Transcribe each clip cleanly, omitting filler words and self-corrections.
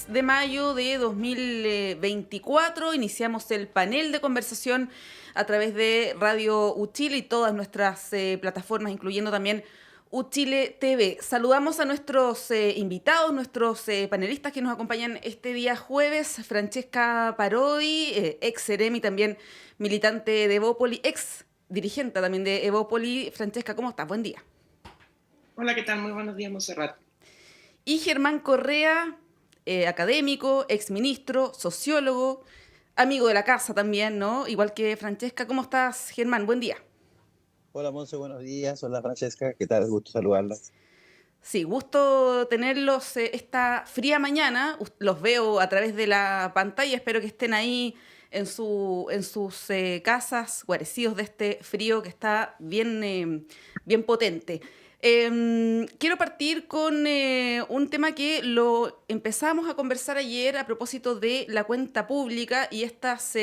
10 de mayo de 2024. Iniciamos el panel de conversación a través de Radio Uchile y todas nuestras plataformas, incluyendo también Uchile TV. Saludamos a nuestros invitados, nuestros panelistas que nos acompañan este día jueves. Francesca Parodi, ex Seremi, también militante de Evópoli, ex dirigente también de Evópoli. Francesca, ¿cómo estás? Buen día. Hola, ¿qué tal? Muy buenos días, Montserrat. Y Germán Correa, académico, exministro, sociólogo, amigo de la casa también, ¿no? Igual que Francesca. ¿Cómo estás, Germán? Buen día. Hola Monse, buenos días. Hola Francesca, ¿qué tal? Gusto saludarlas. Sí, gusto tenerlos esta fría mañana. Los veo a través de la pantalla. Espero que estén ahí en sus casas, guarecidos de este frío que está bien potente. Quiero partir con un tema que lo empezamos a conversar ayer a propósito de la cuenta pública y estas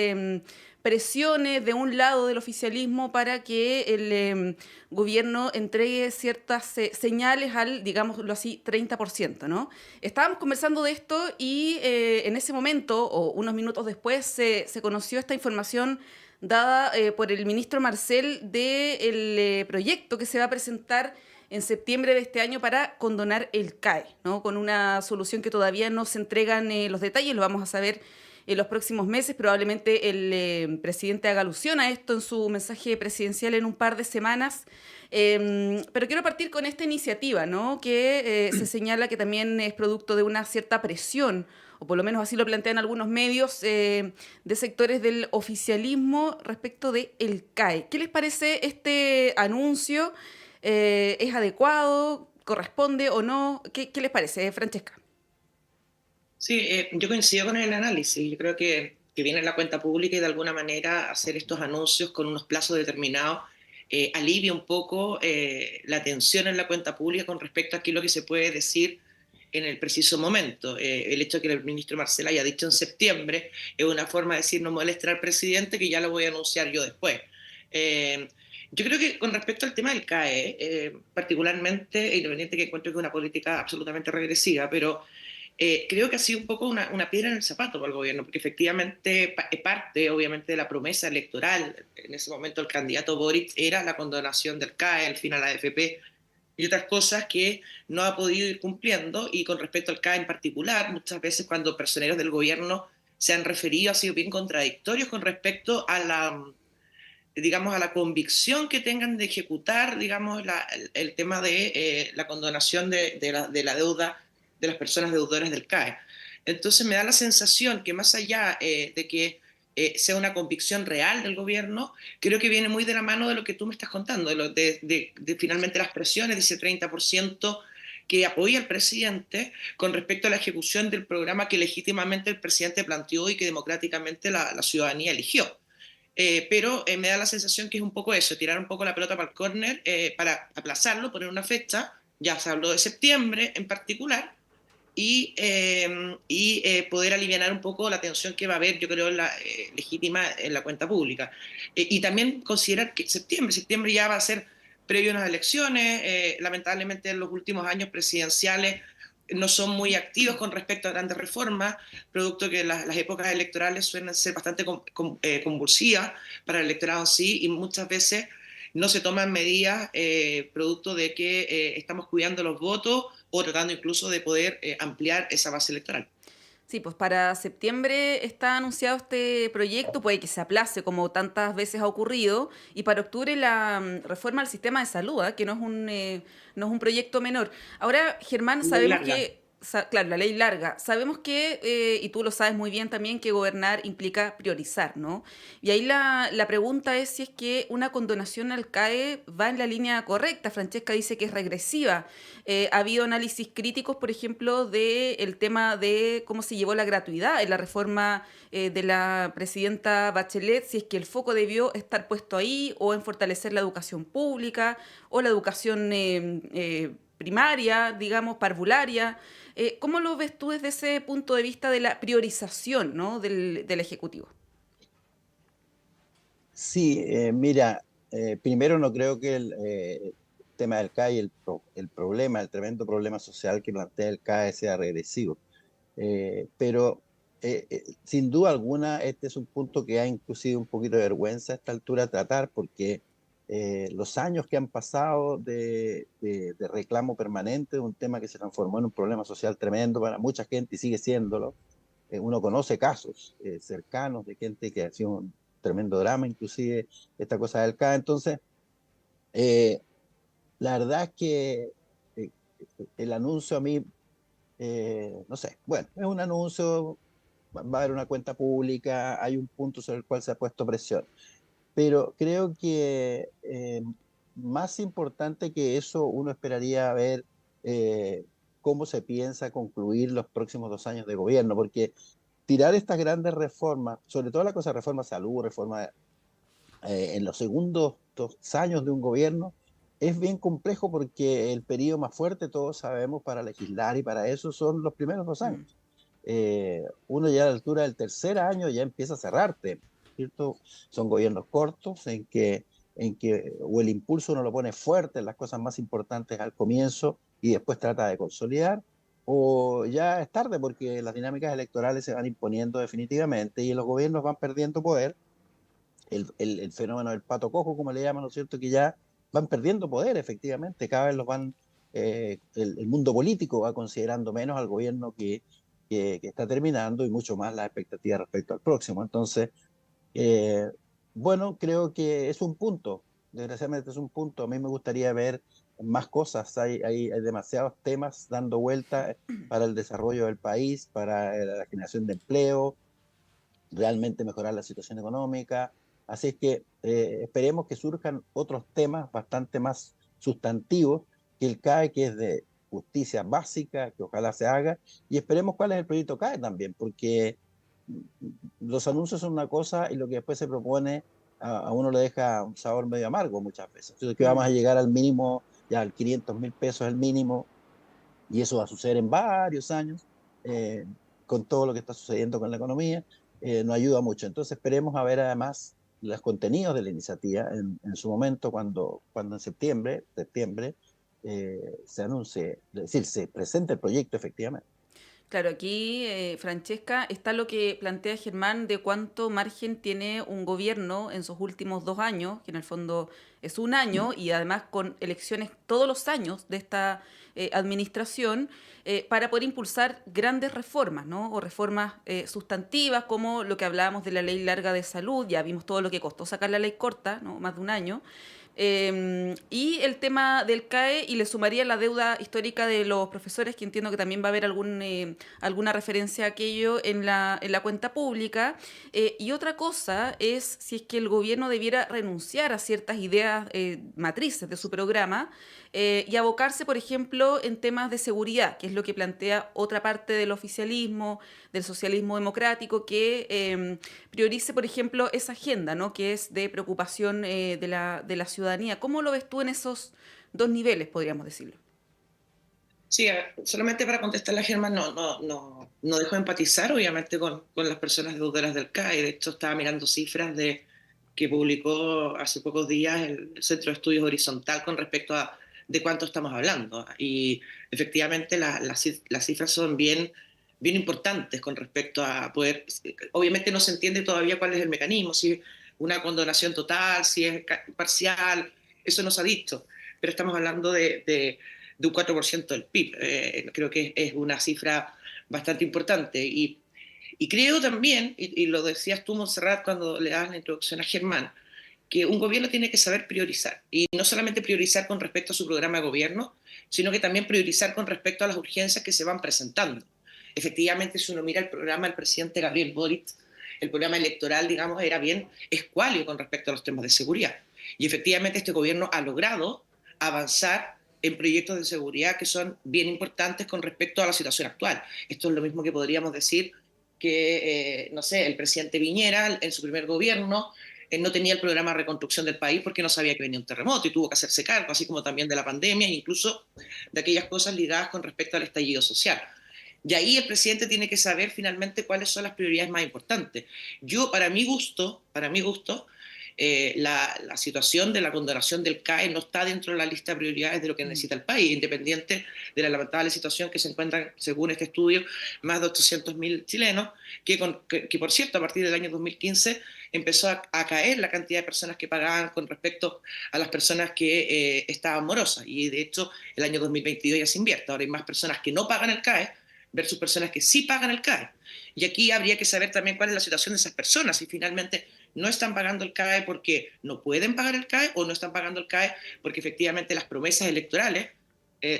presiones de un lado del oficialismo para que el gobierno entregue ciertas señales al, digámoslo así, 30%, ¿no? Estábamos conversando de esto y en ese momento, o unos minutos después, se conoció esta información dada por el ministro Marcel del proyecto que se va a presentar en septiembre de este año para condonar el CAE, ¿no? Con una solución que todavía no se entregan los detalles, lo vamos a saber en los próximos meses. Probablemente el presidente haga alusión a esto en su mensaje presidencial en un par de semanas. Pero quiero partir con esta iniciativa, ¿no? Que se señala que también es producto de una cierta presión, o por lo menos así lo plantean algunos medios de sectores del oficialismo respecto de el CAE. ¿Qué les parece este anuncio? ¿Es adecuado? ¿Corresponde o no? ¿Qué les parece, Francesca? Sí, yo coincido con el análisis. Yo creo que viene la cuenta pública y de alguna manera hacer estos anuncios con unos plazos determinados alivia un poco la tensión en la cuenta pública con respecto a qué es lo que se puede decir en el preciso momento. El hecho de que el ministro Marcel haya dicho en septiembre es una forma de decir no molestar al presidente, que ya lo voy a anunciar yo después. Eh, yo creo que con respecto al tema del CAE, particularmente, independiente que encuentro que es una política absolutamente regresiva, pero creo que ha sido un poco una piedra en el zapato para el gobierno, porque efectivamente parte, obviamente, de la promesa electoral. En ese momento el candidato Boric era la condonación del CAE, el fin a la AFP y otras cosas que no ha podido ir cumpliendo. Y con respecto al CAE en particular, muchas veces cuando personeros del gobierno se han referido, ha sido bien contradictorios con respecto a digamos, a la convicción que tengan de ejecutar, digamos, el tema de la condonación de la deuda de las personas deudoras del CAE. Entonces me da la sensación que más allá de que sea una convicción real del gobierno, creo que viene muy de la mano de lo que tú me estás contando, de finalmente las presiones de ese 30% que apoya al presidente con respecto a la ejecución del programa que legítimamente el presidente planteó y que democráticamente la ciudadanía eligió. Pero me da la sensación que es un poco eso, tirar un poco la pelota para el córner para aplazarlo, poner una fecha, ya se habló de septiembre en particular, y poder aliviar un poco la tensión que va a haber, yo creo, legítima en la cuenta pública. Y también considerar que septiembre ya va a ser previo a unas elecciones. Lamentablemente en los últimos años presidenciales no son muy activos con respecto a grandes reformas, producto que las épocas electorales suelen ser bastante convulsivas para el electorado en sí, y muchas veces no se toman medidas producto de que estamos cuidando los votos o tratando incluso de poder ampliar esa base electoral. Sí, pues para septiembre está anunciado este proyecto, puede que se aplace como tantas veces ha ocurrido, y para octubre la reforma al sistema de salud, ¿ah? Que no es un proyecto menor. Ahora, Germán, Muy sabemos larga. que, claro, la ley larga, sabemos que, y tú lo sabes muy bien también, que gobernar implica priorizar, ¿no? Y ahí la pregunta es si es que una condonación al CAE va en la línea correcta. Francesca dice que es regresiva. Ha habido análisis críticos, por ejemplo, del tema de cómo se llevó la gratuidad en la reforma de la presidenta Bachelet, si es que el foco debió estar puesto ahí o en fortalecer la educación pública o la educación primaria, digamos, parvularia. ¿Cómo lo ves tú desde ese punto de vista de la priorización, ¿no? del Ejecutivo? Sí, mira, primero no creo que el tema del CAE, el problema, el tremendo problema social que plantea el CAE sea regresivo. Pero sin duda alguna este es un punto que ha inclusive un poquito de vergüenza a esta altura tratar, porque los años que han pasado de reclamo permanente de un tema que se transformó en un problema social tremendo para mucha gente y sigue siéndolo. Uno conoce casos cercanos de gente que ha sido un tremendo drama, inclusive esta cosa del CAE. Entonces, eh, la verdad es que eh, el anuncio a mí, no sé, bueno, es un anuncio, va a haber una cuenta pública, hay un punto sobre el cual se ha puesto presión, pero creo que más importante que eso, uno esperaría ver cómo se piensa concluir los próximos 2 años de gobierno, porque tirar estas grandes reformas, sobre todo la cosa de reforma de salud, reforma en los segundos 2 años de un gobierno, es bien complejo porque el periodo más fuerte, todos sabemos, para legislar y para eso son los primeros 2 años. Mm. Uno ya a la altura del tercer año ya empieza a cerrarte, ¿cierto? Son gobiernos cortos en que o el impulso uno lo pone fuerte en las cosas más importantes al comienzo y después trata de consolidar, o ya es tarde porque las dinámicas electorales se van imponiendo definitivamente y los gobiernos van perdiendo poder. El fenómeno del pato cojo, como le llaman, ¿no es cierto? Que ya van perdiendo poder, efectivamente, cada vez los van, el mundo político va considerando menos al gobierno que está terminando y mucho más las expectativas respecto al próximo. Entonces, eh, bueno, creo que es un punto, desgraciadamente es un punto. A mí me gustaría ver más cosas, hay demasiados temas dando vuelta para el desarrollo del país, para la generación de empleo, realmente mejorar la situación económica. Así es que esperemos que surjan otros temas bastante más sustantivos que el CAE, que es de justicia básica, que ojalá se haga, y esperemos cuál es el proyecto CAE también, porque los anuncios son una cosa y lo que después se propone a uno le deja un sabor medio amargo muchas veces. Entonces, que vamos Mm. a llegar al mínimo, ya al 500.000 pesos el mínimo, y eso va a suceder en varios años, eh, con todo lo que está sucediendo con la economía, nos ayuda mucho. Entonces esperemos a ver además los contenidos de la iniciativa en su momento cuando en septiembre se anuncie, es decir, se presente el proyecto efectivamente. Claro, aquí, Francesca, está lo que plantea Germán de cuánto margen tiene un gobierno en sus últimos 2 años, que en el fondo es un año, y además con elecciones todos los años de esta administración, para poder impulsar grandes reformas, ¿no? O reformas sustantivas, como lo que hablábamos de la ley larga de salud, ya vimos todo lo que costó sacar la ley corta, ¿no? Más de un año. Y el tema del CAE, y le sumaría la deuda histórica de los profesores, que entiendo que también va a haber alguna referencia a aquello en la cuenta pública. Y otra cosa es si es que el gobierno debiera renunciar a ciertas ideas matrices de su programa, y abocarse, por ejemplo, en temas de seguridad, que es lo que plantea otra parte del oficialismo, del socialismo democrático, que priorice, por ejemplo, esa agenda, ¿no? Que es de preocupación de la ciudadanía. ¿Cómo lo ves tú en esos dos niveles, podríamos decirlo? Sí, solamente para contestarle a Germán, no dejo de empatizar, obviamente, con las personas deudoras del CAE. De hecho, estaba mirando cifras que publicó hace pocos días el Centro de Estudios Horizontal con respecto a de cuánto estamos hablando. Y efectivamente las cifras son bien importantes con respecto a poder. Obviamente no se entiende todavía cuál es el mecanismo, si es una condonación total, si es parcial, eso no se ha dicho. Pero estamos hablando de un 4% del PIB. Creo que es una cifra bastante importante. Y creo también, y lo decías tú, Montserrat, cuando le das la introducción a Germán, que un gobierno tiene que saber priorizar. Y no solamente priorizar con respecto a su programa de gobierno, sino que también priorizar con respecto a las urgencias que se van presentando. Efectivamente, si uno mira el programa del presidente Gabriel Boric, el programa electoral, digamos, era bien escuálio con respecto a los temas de seguridad. Y efectivamente este gobierno ha logrado avanzar en proyectos de seguridad que son bien importantes con respecto a la situación actual. Esto es lo mismo que podríamos decir que, no sé, el presidente Piñera en su primer gobierno no tenía el programa de reconstrucción del país porque no sabía que venía un terremoto y tuvo que hacerse cargo, así como también de la pandemia e incluso de aquellas cosas ligadas con respecto al estallido social. Y ahí el presidente tiene que saber finalmente cuáles son las prioridades más importantes. Yo, para mi gusto, la situación de la condonación del CAE no está dentro de la lista de prioridades de lo que necesita el país, independiente de la lamentable situación que se encuentran, según este estudio, más de 800.000 chilenos, que por cierto, a partir del año 2015 empezó a caer la cantidad de personas que pagaban con respecto a las personas que estaban morosas. Y de hecho, el año 2022 ya se invierte. Ahora hay más personas que no pagan el CAE versus personas que sí pagan el CAE. Y aquí habría que saber también cuál es la situación de esas personas, si finalmente no están pagando el CAE porque no pueden pagar el CAE o no están pagando el CAE porque efectivamente las promesas electorales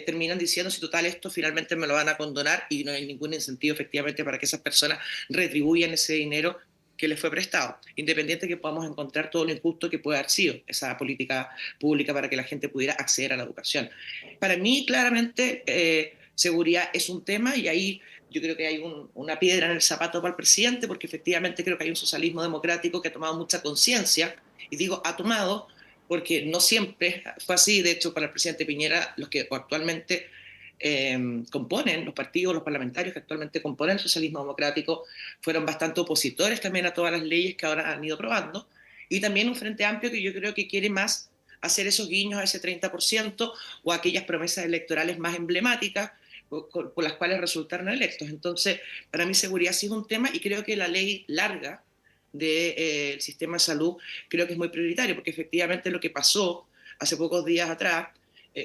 terminan diciendo si total esto finalmente me lo van a condonar y no hay ningún incentivo efectivamente para que esas personas retribuyan ese dinero que les fue prestado, independiente que podamos encontrar todo lo injusto que puede haber sido esa política pública para que la gente pudiera acceder a la educación. Para mí, claramente, seguridad es un tema y ahí yo creo que hay una piedra en el zapato para el presidente, porque efectivamente creo que hay un socialismo democrático que ha tomado mucha conciencia, y digo ha tomado porque no siempre fue así. De hecho, para el presidente Piñera, los que actualmente componen, los partidos, los parlamentarios que actualmente componen el socialismo democrático, fueron bastante opositores también a todas las leyes que ahora han ido aprobando, y también un frente amplio que yo creo que quiere más hacer esos guiños a ese 30% o a aquellas promesas electorales más emblemáticas por las cuales resultaron electos. Entonces, para mí seguridad sí es un tema, y creo que la ley larga del sistema de salud creo que es muy prioritario, porque efectivamente lo que pasó hace pocos días atrás,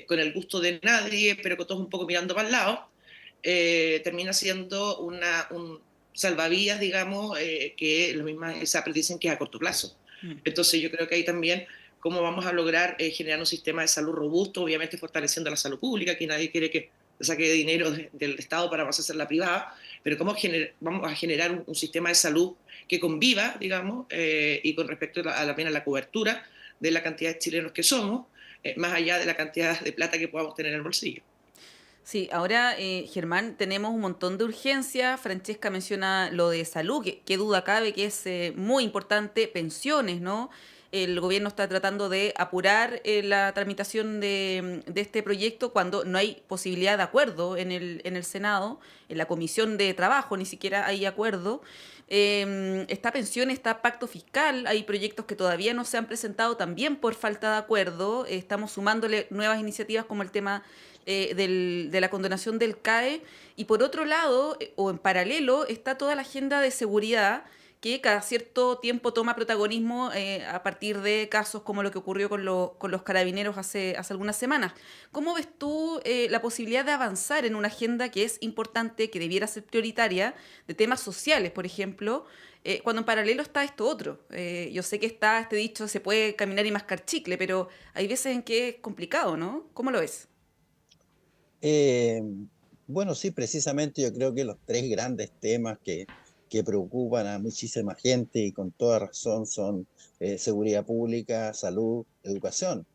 con el gusto de nadie, pero con todos un poco mirando para el lado, termina siendo un salvavidas, digamos, que los mismos SAPRES dicen que es a corto plazo. Entonces yo creo que ahí también cómo vamos a lograr generar un sistema de salud robusto, obviamente fortaleciendo la salud pública, que nadie quiere que saque dinero del Estado para pasar a ser la privada, pero cómo vamos a generar un sistema de salud que conviva, digamos, y con respecto a la cobertura de la cantidad de chilenos que somos, más allá de la cantidad de plata que podamos tener en el bolsillo. Sí, ahora, Germán, tenemos un montón de urgencias. Francesca menciona lo de salud, que duda cabe que es muy importante. Pensiones, ¿no? El gobierno está tratando de apurar la tramitación de este proyecto cuando no hay posibilidad de acuerdo en el Senado, en la Comisión de Trabajo ni siquiera hay acuerdo. Está pensión, está pacto fiscal, hay proyectos que todavía no se han presentado también por falta de acuerdo. Estamos sumándole nuevas iniciativas como el tema de la condonación del CAE. Y por otro lado, o en paralelo, está toda la agenda de seguridad que cada cierto tiempo toma protagonismo a partir de casos como lo que ocurrió con los carabineros hace algunas semanas. ¿Cómo ves tú la posibilidad de avanzar en una agenda que es importante, que debiera ser prioritaria, de temas sociales, por ejemplo, cuando en paralelo está esto otro? Yo sé que está este dicho, se puede caminar y mascar chicle, pero hay veces en que es complicado, ¿no? ¿Cómo lo ves? Eh, bueno, sí, precisamente yo creo que los tres grandes temas que preocupan a muchísima gente y con toda razón son seguridad pública, salud, educación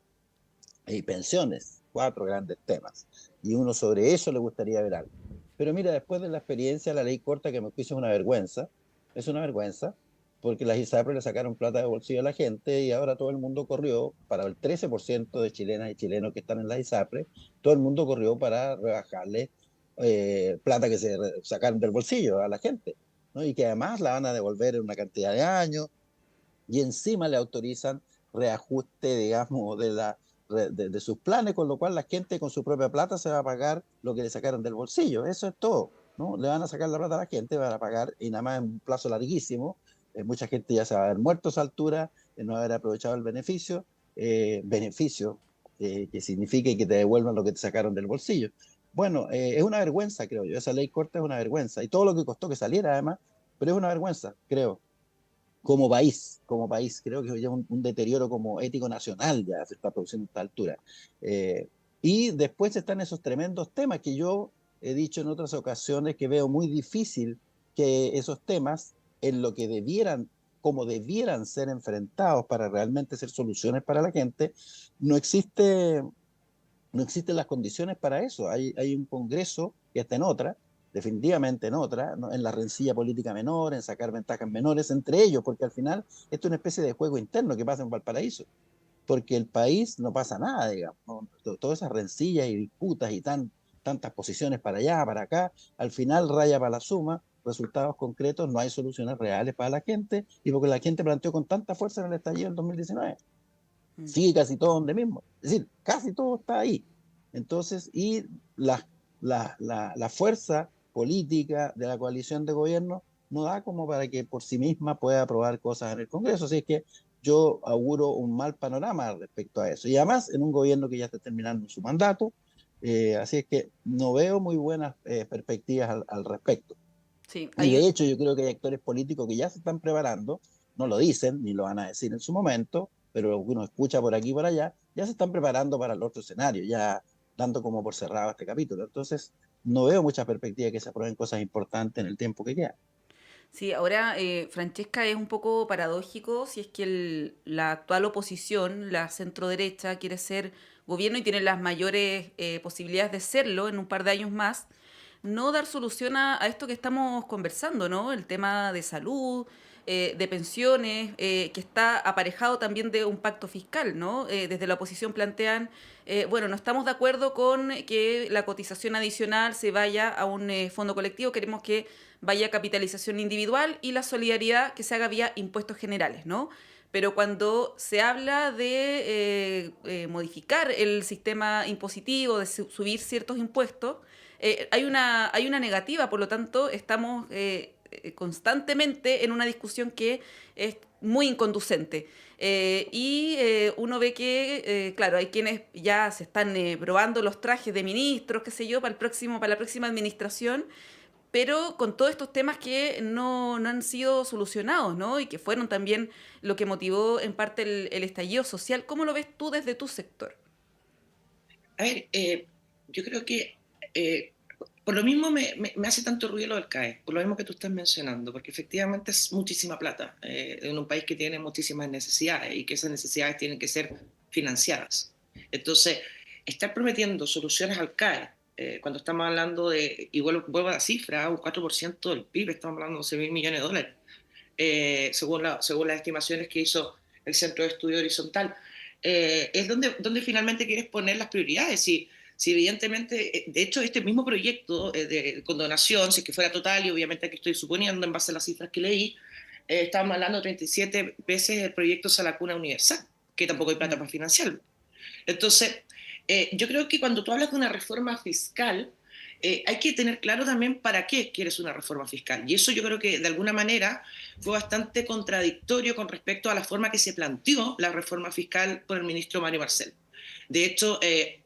y pensiones, cuatro grandes temas. Y uno sobre eso le gustaría ver algo. Pero mira, después de la experiencia, la ley corta, que me juicio es una vergüenza, porque las ISAPRES le sacaron plata de bolsillo a la gente y ahora todo el mundo corrió, para el 13% de chilenas y chilenos que están en las ISAPRES, todo el mundo corrió para rebajarle plata que se sacaron del bolsillo a la gente, ¿no? Y que además la van a devolver en una cantidad de años, y encima le autorizan reajuste, digamos, de sus planes, con lo cual la gente con su propia plata se va a pagar lo que le sacaron del bolsillo. Eso es todo, ¿no? Le van a sacar la plata a la gente, van a pagar, y nada más en un plazo larguísimo. Mucha gente ya se va a haber muerto a esa altura, no haber aprovechado el beneficio que significa que te devuelvan lo que te sacaron del bolsillo. Bueno, es una vergüenza, creo yo. Esa ley corta es una vergüenza. Y todo lo que costó que saliera, además, pero es una vergüenza, creo, como país, creo que ya un deterioro como ético nacional ya se está produciendo a esta altura. Eh, y después están esos tremendos temas que yo he dicho en otras ocasiones que veo muy difícil que esos temas, en lo que debieran, como debieran ser enfrentados para realmente ser soluciones para la gente, no existe no existen las condiciones para eso. Hay un Congreso que está en otra, definitivamente en otra, ¿no? En la rencilla política menor, en sacar ventajas menores entre ellos, porque al final esto es una especie de juego interno que pasa en Valparaíso, porque el país no pasa nada, digamos, ¿no? Todas esas rencillas y disputas y tantas posiciones para allá, para acá, al final raya para la suma, resultados concretos, no hay soluciones reales para la gente, y porque la gente planteó con tanta fuerza en el estallido en 2019. Mm. Sigue casi todo donde mismo. Es decir, casi todo está ahí. Entonces, y la fuerza política de la coalición de gobierno no da como para que por sí misma pueda aprobar cosas en el Congreso. Así es que yo auguro un mal panorama respecto a eso. Y además, en un gobierno que ya está terminando su mandato, así es que no veo muy buenas perspectivas al respecto. Sí, Y de hecho, yo creo que hay actores políticos que ya se están preparando, no lo dicen ni lo van a decir en su momento, pero lo que uno escucha por aquí y por allá, ya se están preparando para el otro escenario, ya dando como por cerrado este capítulo. Entonces, no veo mucha perspectiva de que se aprueben cosas importantes en el tiempo que queda. Sí, ahora, Francesca, es un poco paradójico si es que la actual oposición, la centro derecha, quiere ser gobierno y tiene las mayores posibilidades de serlo en un par de años más, no dar solución a esto que estamos conversando, ¿no? El tema de salud, de pensiones, que está aparejado también de un pacto fiscal, ¿no? Desde la oposición plantean, bueno, no estamos de acuerdo con que la cotización adicional se vaya a un fondo colectivo, queremos que vaya a capitalización individual y la solidaridad que se haga vía impuestos generales, ¿no? Pero cuando se habla de modificar el sistema impositivo, de subir ciertos impuestos, hay una negativa, por lo tanto, estamos constantemente en una discusión que es muy inconducente. Uno ve que, claro, hay quienes ya se están probando los trajes de ministros, qué sé yo, para la próxima administración, pero con todos estos temas que no han sido solucionados, ¿no? Y que fueron también lo que motivó en parte el estallido social. ¿Cómo lo ves tú desde tu sector? A ver, yo creo que por lo mismo me hace tanto ruido lo del CAE, por lo mismo que tú estás mencionando, porque efectivamente es muchísima plata en un país que tiene muchísimas necesidades y que esas necesidades tienen que ser financiadas. Entonces, estar prometiendo soluciones al CAE, cuando estamos hablando de, y vuelvo a la cifra, un 4% del PIB, estamos hablando de 11.000 millones de dólares, según las estimaciones que hizo el Centro de Estudio Horizontal, es donde finalmente quieres poner las prioridades. Si evidentemente, de hecho, este mismo proyecto de condonación, si es que fuera total, y obviamente aquí estoy suponiendo en base a las cifras que leí, estábamos hablando de 37 veces el proyecto Salacuna Universal, que tampoco hay plata para financiarlo. Entonces, yo creo que cuando tú hablas de una reforma fiscal, hay que tener claro también para qué quieres una reforma fiscal. Y eso yo creo que de alguna manera fue bastante contradictorio con respecto a la forma que se planteó la reforma fiscal por el ministro Mario Marcel. De hecho,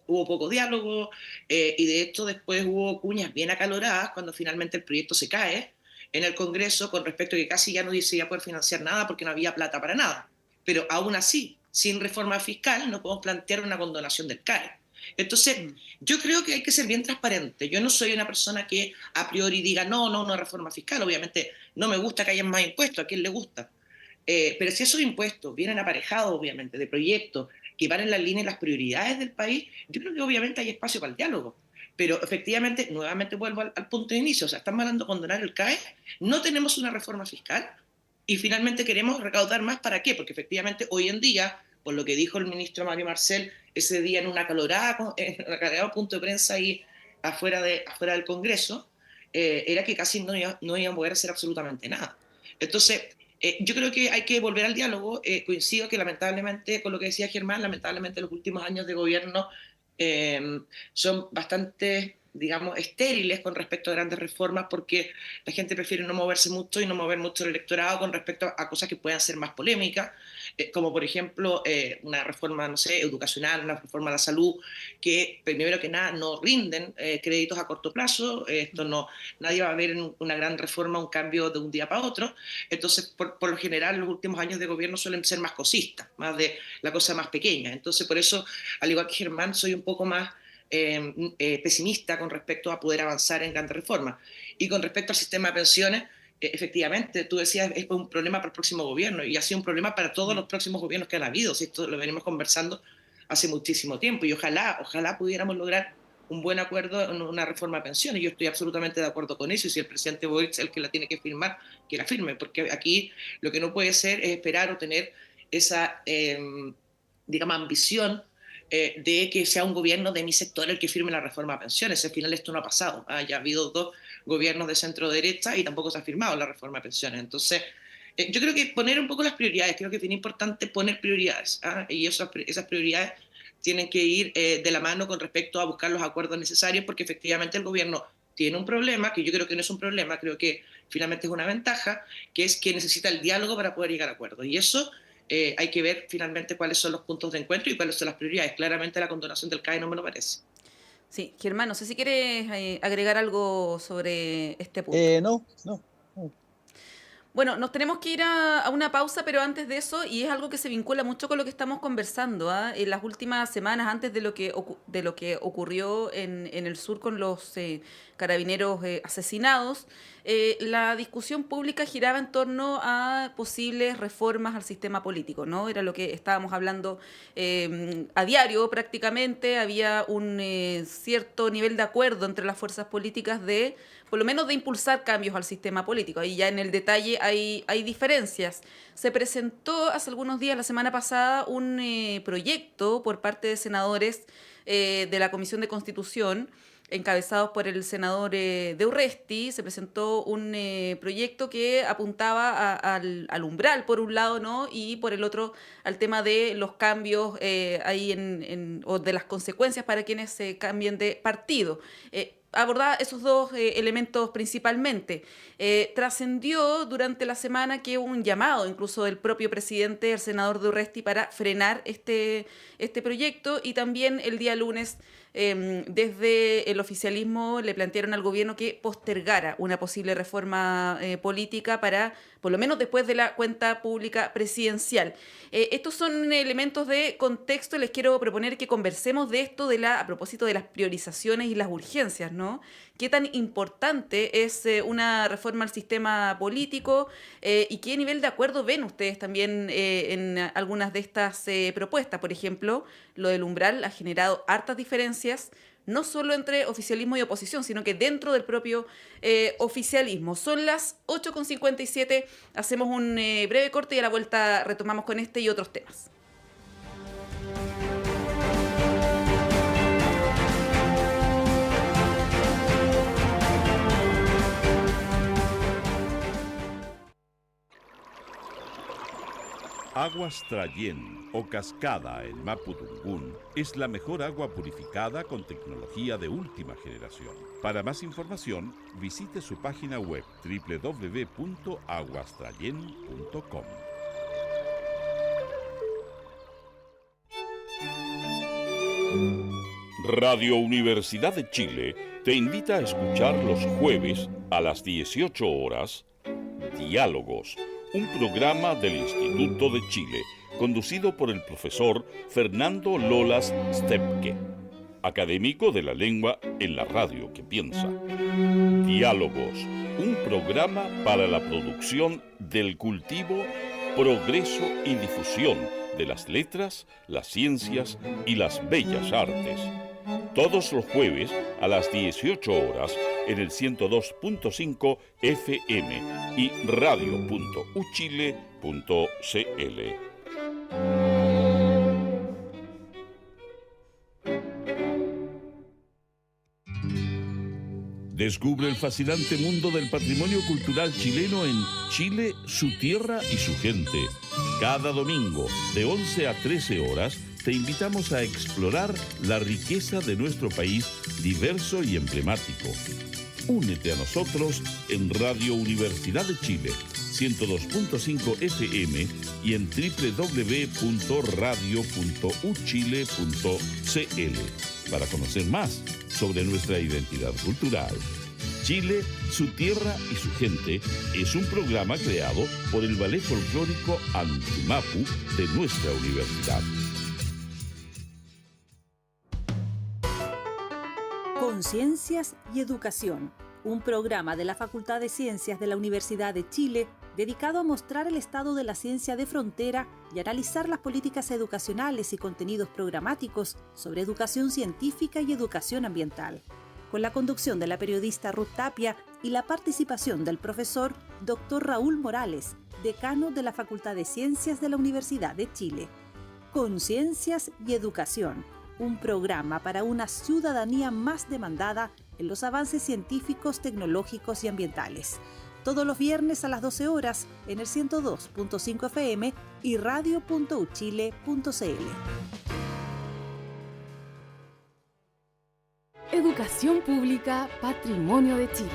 hubo poco diálogo y de hecho después hubo cuñas bien acaloradas cuando finalmente el proyecto se cae en el Congreso con respecto a que casi ya no se iba a poder financiar nada porque no había plata para nada. Pero aún así, sin reforma fiscal no podemos plantear una condonación del CAE. Entonces, yo creo que hay que ser bien transparente. Yo no soy una persona que a priori diga no, una reforma fiscal. Obviamente no me gusta que haya más impuestos, ¿a quién le gusta? Pero si esos impuestos vienen aparejados, obviamente, de proyectos que van en la línea de las prioridades del país, yo creo que obviamente hay espacio para el diálogo. Pero efectivamente, nuevamente vuelvo al punto de inicio, o sea, están mandando a condonar el CAE, no tenemos una reforma fiscal y finalmente queremos recaudar más, ¿para qué? Porque efectivamente hoy en día, por lo que dijo el ministro Mario Marcel ese día en un acalorado punto de prensa ahí afuera del Congreso, era que casi no iban a poder hacer absolutamente nada. Entonces, yo creo que hay que volver al diálogo. Coincido que lamentablemente, con lo que decía Germán, lamentablemente los últimos años de gobierno son bastante, digamos, estériles con respecto a grandes reformas porque la gente prefiere no moverse mucho y no mover mucho el electorado con respecto a cosas que puedan ser más polémicas, como por ejemplo una reforma, no sé, educacional, una reforma a la salud, que primero que nada no rinden créditos a corto plazo, nadie va a ver en una gran reforma un cambio de un día para otro, entonces por lo general los últimos años de gobierno suelen ser más cosistas, más de la cosa más pequeña, entonces por eso, al igual que Germán, soy un poco más pesimista con respecto a poder avanzar en grandes reformas. Y con respecto al sistema de pensiones, efectivamente, tú decías, es un problema para el próximo gobierno y ha sido un problema para todos los próximos gobiernos que han habido. Si esto lo venimos conversando hace muchísimo tiempo y ojalá pudiéramos lograr un buen acuerdo en una reforma de pensiones. Yo estoy absolutamente de acuerdo con eso y si el presidente Boric es el que la tiene que firmar, que la firme, porque aquí lo que no puede ser es esperar o tener esa, digamos, ambición de que sea un gobierno de mi sector el que firme la reforma de pensiones. Al final esto no ha pasado. Ya ha habido gobiernos de centro derecha y tampoco se ha firmado la reforma de pensiones. Entonces, yo creo que poner un poco las prioridades, creo que es bien importante poner prioridades, y esas prioridades tienen que ir de la mano con respecto a buscar los acuerdos necesarios, porque efectivamente el gobierno tiene un problema, que yo creo que no es un problema, creo que finalmente es una ventaja, que es que necesita el diálogo para poder llegar a acuerdos. Y eso hay que ver finalmente cuáles son los puntos de encuentro y cuáles son las prioridades. Claramente la condonación del CAE no me lo parece. Sí, Germán, no sé si quieres agregar algo sobre este punto. No. Bueno, nos tenemos que ir a una pausa, pero antes de eso, y es algo que se vincula mucho con lo que estamos conversando, en las últimas semanas, antes de lo que ocurrió en el sur con los carabineros asesinados, la discusión pública giraba en torno a posibles reformas al sistema político, ¿no? Era lo que estábamos hablando a diario prácticamente, había un cierto nivel de acuerdo entre las fuerzas políticas por lo menos de impulsar cambios al sistema político. Ahí ya en el detalle hay diferencias. Se presentó hace algunos días, la semana pasada, un proyecto por parte de senadores de la Comisión de Constitución, encabezados por el senador de Urresti. Se presentó un proyecto que apuntaba al umbral, por un lado, ¿no? Y por el otro, al tema de los cambios o de las consecuencias para quienes se cambien de partido. Abordaba esos dos elementos principalmente. Trascendió durante la semana que hubo un llamado incluso del propio presidente, el senador de Urresti, para frenar este proyecto, y también el día lunes desde el oficialismo le plantearon al gobierno que postergara una posible reforma política para, por lo menos después de la cuenta pública presidencial. Estos son elementos de contexto. Les quiero proponer que conversemos de esto a propósito de las priorizaciones y las urgencias, ¿no? ¿Qué tan importante es una reforma al sistema político y qué nivel de acuerdo ven ustedes también en algunas de estas propuestas? Por ejemplo, lo del umbral ha generado hartas diferencias, no solo entre oficialismo y oposición, sino que dentro del propio oficialismo. Son las 8:57, hacemos un breve corte y a la vuelta retomamos con este y otros temas. Aguas Trayén o Cascada en Mapudungún es la mejor agua purificada con tecnología de última generación. Para más información, visite su página web www.aguastrayen.com. Radio Universidad de Chile te invita a escuchar los jueves a las 18 horas Diálogos, un programa del Instituto de Chile, conducido por el profesor Fernando Lolas Stepke, académico de la lengua en la radio que piensa. Diálogos, un programa para la producción del cultivo, progreso y difusión de las letras, las ciencias y las bellas artes. Todos los jueves a las 18 horas en el 102.5 FM y radio.uchile.cl. Descubre el fascinante mundo del patrimonio cultural chileno en Chile, su tierra y su gente. Cada domingo, de 11 a 13 horas, te invitamos a explorar la riqueza de nuestro país diverso y emblemático. Únete a nosotros en Radio Universidad de Chile, 102.5 FM y en www.radio.uchile.cl para conocer más sobre nuestra identidad cultural. Chile, su tierra y su gente es un programa creado por el Ballet Folclórico Antimapu de nuestra universidad. Conciencias y Educación, un programa de la Facultad de Ciencias de la Universidad de Chile dedicado a mostrar el estado de la ciencia de frontera y analizar las políticas educacionales y contenidos programáticos sobre educación científica y educación ambiental, con la conducción de la periodista Ruth Tapia y la participación del profesor Dr. Raúl Morales, decano de la Facultad de Ciencias de la Universidad de Chile. Conciencias y Educación, un programa para una ciudadanía más demandada en los avances científicos, tecnológicos y ambientales. Todos los viernes a las 12 horas en el 102.5 FM y radio.uchile.cl. Educación pública, patrimonio de Chile.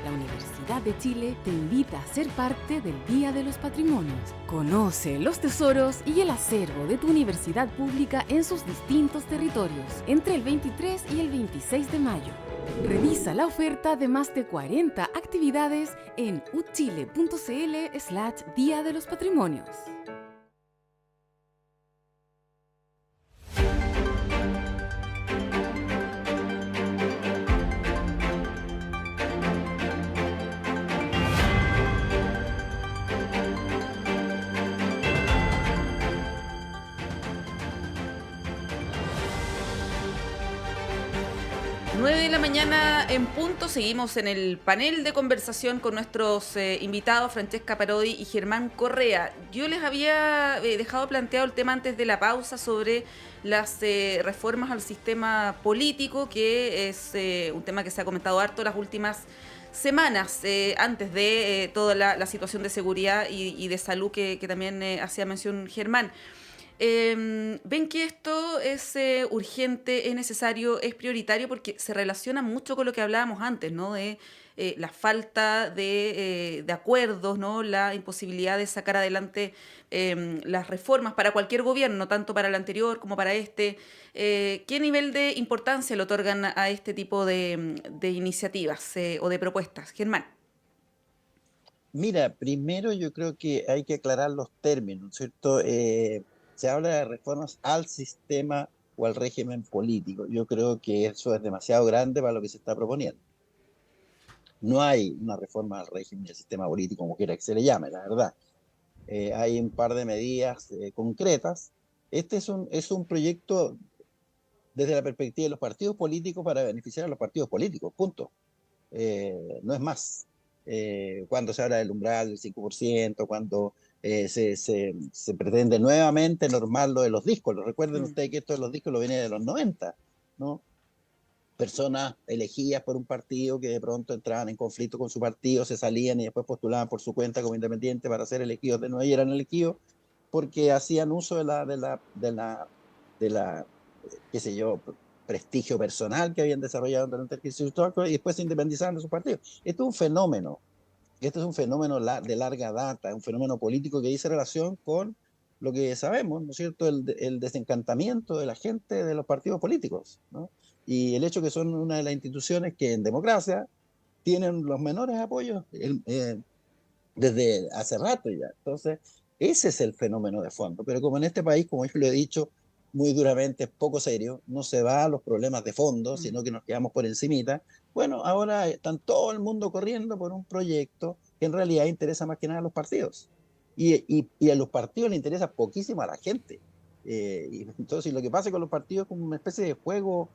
La Universidad de Chile te invita a ser parte del Día de los Patrimonios. Conoce los tesoros y el acervo de tu universidad pública en sus distintos territorios, entre el 23 y el 26 de mayo. Revisa la oferta de más de 40 actividades en uchile.cl/Día de los Patrimonios. De la mañana en punto, seguimos en el panel de conversación con nuestros invitados Francesca Parodi y Germán Correa. Yo les había dejado planteado el tema antes de la pausa sobre las reformas al sistema político, que es un tema que se ha comentado harto las últimas semanas, antes de toda la situación de seguridad y de salud que también hacía mención Germán. ¿Ven que esto es urgente, es necesario, es prioritario? Porque se relaciona mucho con lo que hablábamos antes, ¿no? De la falta de acuerdos, ¿no? La imposibilidad de sacar adelante las reformas para cualquier gobierno, tanto para el anterior como para este. ¿Qué nivel de importancia le otorgan a este tipo de iniciativas o de propuestas? Germán. Mira, primero yo creo que hay que aclarar los términos, ¿cierto? Se habla de reformas al sistema o al régimen político. Yo creo que eso es demasiado grande para lo que se está proponiendo. No hay una reforma al régimen y al sistema político, como quiera que se le llame, la verdad. Hay un par de medidas concretas. Este es un proyecto desde la perspectiva de los partidos políticos para beneficiar a los partidos políticos, punto. No es más. Cuando se habla del umbral del 5%, cuando se pretende nuevamente normar lo de los discos. Recuerden ustedes que esto de los discos lo viene de los 90, ¿no? Personas elegidas por un partido que de pronto entraban en conflicto con su partido, se salían y después postulaban por su cuenta como independiente para ser elegidos de nuevo, y eran elegidos porque hacían uso de la qué sé yo, prestigio personal que habían desarrollado durante el ejercicio histórico y después se independizaban de su partido. Esto es un fenómeno. Este es un fenómeno de larga data, un fenómeno político que dice relación con lo que sabemos, ¿no es cierto?, el desencantamiento de la gente de los partidos políticos, ¿no? Y el hecho que son una de las instituciones que en democracia tienen los menores apoyos desde hace rato ya. Entonces, ese es el fenómeno de fondo. Pero como en este país, como yo lo he dicho muy duramente, es poco serio, no se va a los problemas de fondo, sino que nos quedamos por encimita. Bueno, ahora están todo el mundo corriendo por un proyecto que en realidad interesa más que nada a los partidos. Y a los partidos les interesa poquísimo a la gente. Y entonces lo que pasa con los partidos es como una especie de juego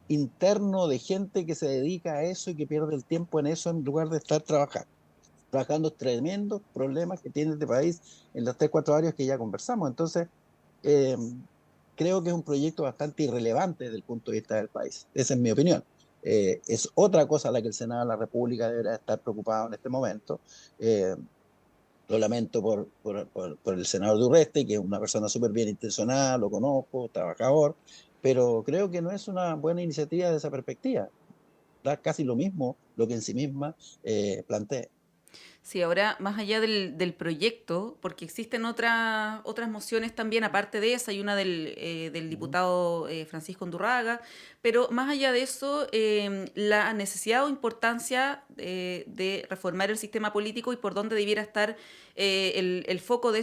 interno de gente que se dedica a eso y que pierde el tiempo en eso en lugar de estar trabajando tremendos problemas que tiene este país en las 3-4 áreas que ya conversamos. Entonces, creo que es un proyecto bastante irrelevante desde el punto de vista del país. Esa es mi opinión. Es otra cosa a la que el Senado de la República deberá estar preocupado en este momento. Lo lamento por el senador Durresti, que es una persona súper bien intencionada, lo conozco, trabajador, pero creo que no es una buena iniciativa de esa perspectiva. Da casi lo mismo lo que en sí misma plantea. Sí, ahora más allá del proyecto, porque existen otras mociones también, aparte de esa, hay una del diputado Francisco Undurraga, pero más allá de eso, la necesidad o importancia de reformar el sistema político y por dónde debiera estar el foco de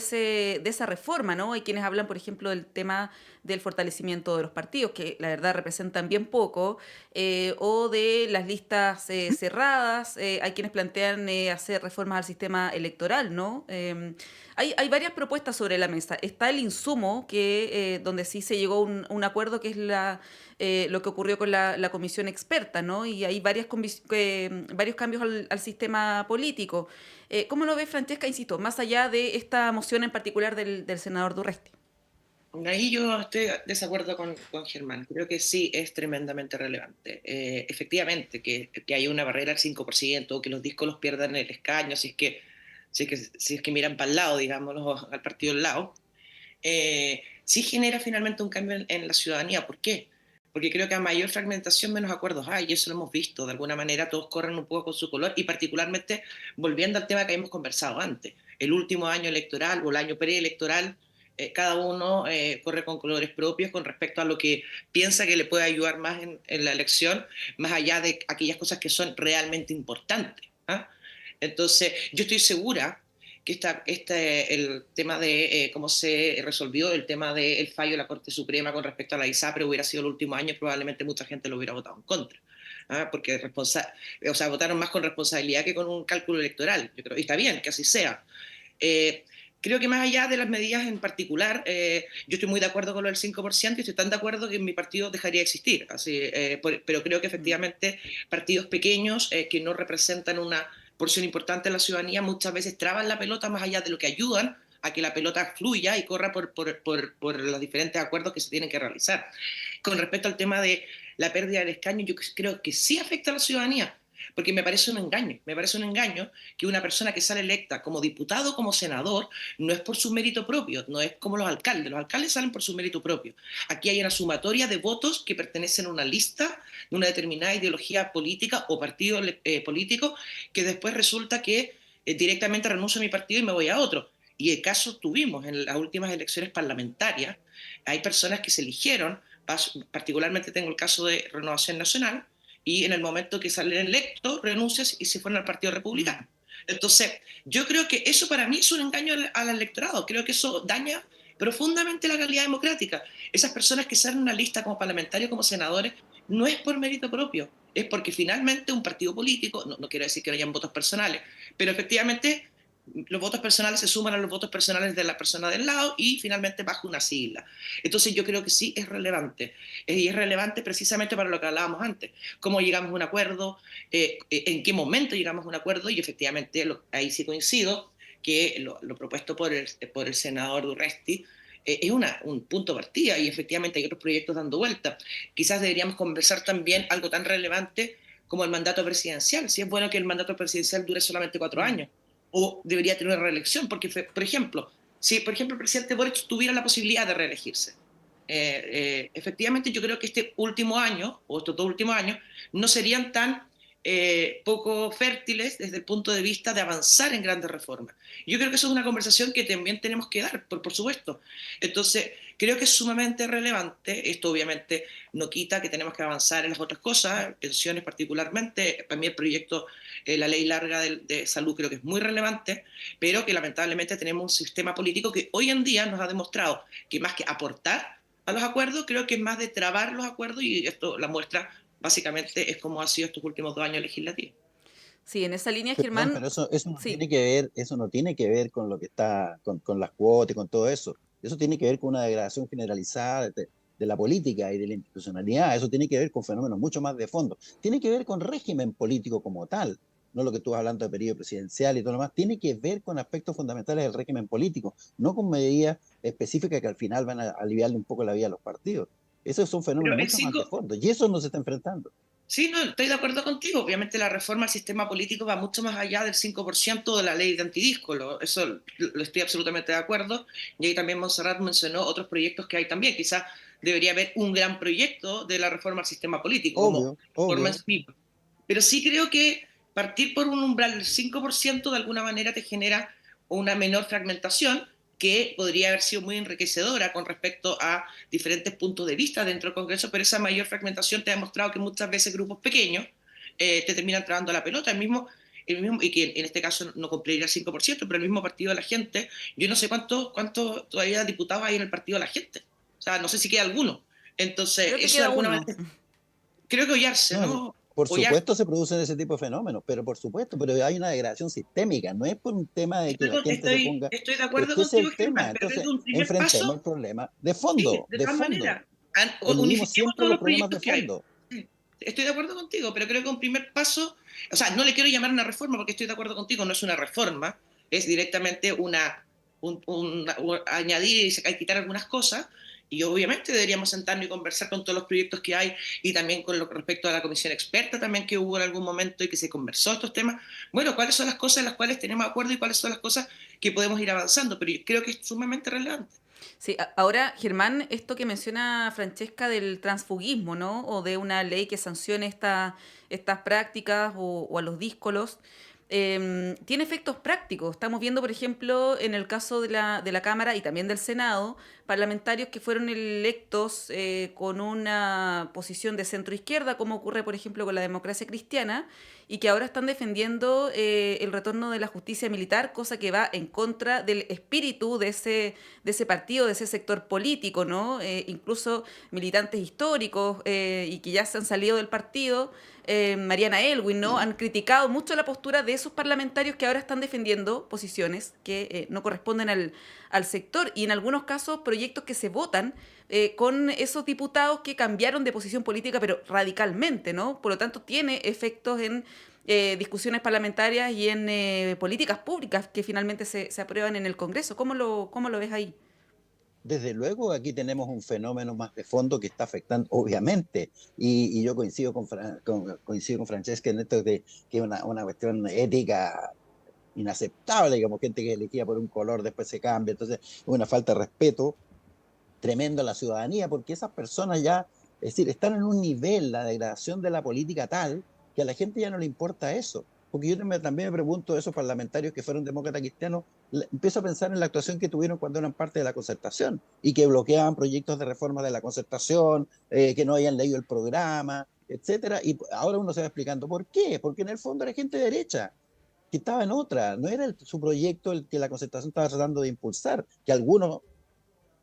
esa reforma, ¿no? Hay quienes hablan, por ejemplo, del tema del fortalecimiento de los partidos, que la verdad representan bien poco, o de las listas cerradas. Hay quienes plantean hacer reformas al sistema electoral, ¿no? Hay varias propuestas sobre la mesa. Está el insumo, donde sí se llegó a un acuerdo, que es lo que ocurrió con la comisión experta, ¿no? Y hay varios cambios al sistema político. ¿Cómo lo ves, Francesca? Insisto, más allá de esta moción en particular del senador Durresti. Ahí yo estoy de desacuerdo con Germán. Creo que sí es tremendamente relevante. Efectivamente, que haya una barrera al 5%, o que los discos los pierdan el escaño, si es que miran para el lado, digamos, al partido del lado, sí genera finalmente un cambio en la ciudadanía. ¿Por qué? Porque creo que a mayor fragmentación, menos acuerdos hay, y eso lo hemos visto. De alguna manera todos corren un poco con su color, y particularmente, volviendo al tema que hemos conversado antes, el último año electoral o el año preelectoral, cada uno corre con colores propios con respecto a lo que piensa que le puede ayudar más en la elección, más allá de aquellas cosas que son realmente importantes. ¿Ah? Entonces, yo estoy segura que el tema de cómo se resolvió el tema del fallo de la Corte Suprema con respecto a la ISAPRE hubiera sido el último año, probablemente mucha gente lo hubiera votado en contra. Porque votaron más con responsabilidad que con un cálculo electoral. Yo creo, y está bien que así sea. Eh, Creo que más allá de las medidas en particular, yo estoy muy de acuerdo con lo del 5% y estoy tan de acuerdo que mi partido dejaría de existir. Pero creo que efectivamente partidos pequeños que no representan una porción importante de la ciudadanía muchas veces traban la pelota más allá de lo que ayudan a que la pelota fluya y corra por los diferentes acuerdos que se tienen que realizar. Con respecto al tema de la pérdida del escaño, yo creo que sí afecta a la ciudadanía, porque me parece un engaño que una persona que sale electa como diputado o como senador no es por su mérito propio, no es como los alcaldes salen por su mérito propio. Aquí hay una sumatoria de votos que pertenecen a una lista de una determinada ideología política o partido político, que después resulta que directamente renuncio a mi partido y me voy a otro. Y el caso tuvimos en las últimas elecciones parlamentarias, hay personas que se eligieron, particularmente tengo el caso de Renovación Nacional, y en el momento que salen electos, renuncias y se fueron al Partido Republicano. Entonces, yo creo que eso para mí es un engaño al electorado. Creo que eso daña profundamente la calidad democrática. Esas personas que salen en una lista como parlamentarios, como senadores, no es por mérito propio, es porque finalmente un partido político, no quiero decir que no hayan votos personales, pero efectivamente los votos personales se suman a los votos personales de la persona del lado y finalmente baja una sigla. Entonces yo creo que sí es relevante, y es relevante precisamente para lo que hablábamos antes, cómo llegamos a un acuerdo, en qué momento llegamos a un acuerdo, y efectivamente ahí sí coincido que lo propuesto por el senador Durresti es un punto de partida, y efectivamente hay otros proyectos dando vuelta. Quizás deberíamos conversar también algo tan relevante como el mandato presidencial, si es bueno que el mandato presidencial dure solamente 4 años, o debería tener una reelección, porque, por ejemplo, si por ejemplo el presidente Boric tuviera la posibilidad de reelegirse, efectivamente yo creo que este último año, o estos 2 últimos años, no serían tan poco fértiles desde el punto de vista de avanzar en grandes reformas. Yo creo que eso es una conversación que también tenemos que dar, por supuesto. Entonces, creo que es sumamente relevante. Esto obviamente no quita que tenemos que avanzar en las otras cosas, pensiones particularmente. Para mí el proyecto, la ley larga de salud creo que es muy relevante, pero que lamentablemente tenemos un sistema político que hoy en día nos ha demostrado que más que aportar a los acuerdos, creo que es más de trabar los acuerdos, y esto la muestra básicamente es como ha sido estos últimos 2 años legislativos. Sí, en esa línea, Perdón, Germán, pero eso no sí. tiene que ver, eso no tiene que ver con lo que está, con las cuotas y con todo eso. Eso tiene que ver con una degradación generalizada de la política y de la institucionalidad. Eso tiene que ver con fenómenos mucho más de fondo. Tiene que ver con régimen político como tal, no lo que tú vas hablando de periodo presidencial y todo lo demás. Tiene que ver con aspectos fundamentales del régimen político, no con medidas específicas que al final van a aliviarle un poco la vida a los partidos. Esos son Pero fenómenos el mucho más de 5, fondo, y eso no se está enfrentando. sí, no, estoy de acuerdo contigo. Obviamente la reforma al sistema político va mucho más allá del 5% de la ley de antidisco. Eso lo estoy absolutamente de acuerdo. Y ahí también Montserrat mencionó otros proyectos que hay también. Quizás debería haber un gran proyecto de la reforma al sistema político, como Obvio, reforma en obvio. sí misma. Pero sí creo que partir por un umbral del 5% de alguna manera te genera una menor fragmentación, que podría haber sido muy enriquecedora con respecto a diferentes puntos de vista dentro del Congreso, pero esa mayor fragmentación te ha demostrado que muchas veces grupos pequeños te terminan trabando la pelota. Y que en este caso no cumpliría el 5%, pero el mismo Partido de la Gente, yo no sé cuántos todavía diputados hay en el Partido de la Gente. O sea, no sé si queda alguno. Entonces, Creo que eso de queda alguna uno. manera, creo que Ollarse, No, ¿no? por Ollarse, supuesto se producen ese tipo de fenómenos, pero por supuesto, pero hay una degradación sistémica, no es por un tema de que la gente se ponga, estoy de pero es acuerdo que ese es contigo, el tema. Germán, pero Entonces, desde un primer enfrentemos el paso, problema de sí, fondo, de de todas fondo. maneras, Eludimos unifiquemos siempre todos los los problemas de proyectos que hay. fondo. Sí, estoy de acuerdo contigo, pero creo que un primer paso, o sea, no le quiero llamar una reforma porque estoy de acuerdo contigo, no es una reforma, es directamente añadir y quitar algunas cosas. Y obviamente deberíamos sentarnos y conversar con todos los proyectos que hay y también con lo respecto a la comisión experta también que hubo en algún momento y que se conversó estos temas. Bueno, cuáles son las cosas en las cuales tenemos acuerdo y cuáles son las cosas que podemos ir avanzando, pero yo creo que es sumamente relevante. Sí, ahora, Germán, esto que menciona Francesca del transfugismo, ¿no? O de una ley que sancione estas prácticas o a los díscolos, tiene efectos prácticos. Estamos viendo, por ejemplo, en el caso de la Cámara y también del Senado, parlamentarios que fueron electos con una posición de centro izquierda, como ocurre, por ejemplo, con la democracia cristiana, y que ahora están defendiendo el retorno de la justicia militar, cosa que va en contra del espíritu de ese partido, de ese sector político, ¿no? Incluso militantes históricos y que ya se han salido del partido, Mariana Elwin, ¿no? Han criticado mucho la postura de esos parlamentarios que ahora están defendiendo posiciones que no corresponden al sector y en algunos casos proyectos que se votan con esos diputados que cambiaron de posición política, pero radicalmente, ¿no? Por lo tanto, tiene efectos en discusiones parlamentarias y en políticas públicas que finalmente se aprueban en el Congreso. ¿Cómo lo ves ahí? Desde luego, aquí tenemos un fenómeno más de fondo que está afectando, obviamente, y yo coincido coincido con Francesca en esto de que es una cuestión ética inaceptable, digamos, gente que elegía por un color después se cambia, entonces es una falta de respeto tremendo a la ciudadanía, porque esas personas ya, es decir, están en un nivel, la degradación de la política tal, que a la gente ya no le importa eso. Porque yo también me pregunto, esos parlamentarios que fueron demócratas cristianos, empiezo a pensar en la actuación que tuvieron cuando eran parte de la concertación y que bloqueaban proyectos de reforma de la concertación, que no habían leído el programa, etcétera. Y ahora uno se va explicando por qué, porque en el fondo era gente de derecha que estaba en otra, no era su proyecto el que la concertación estaba tratando de impulsar, que algunos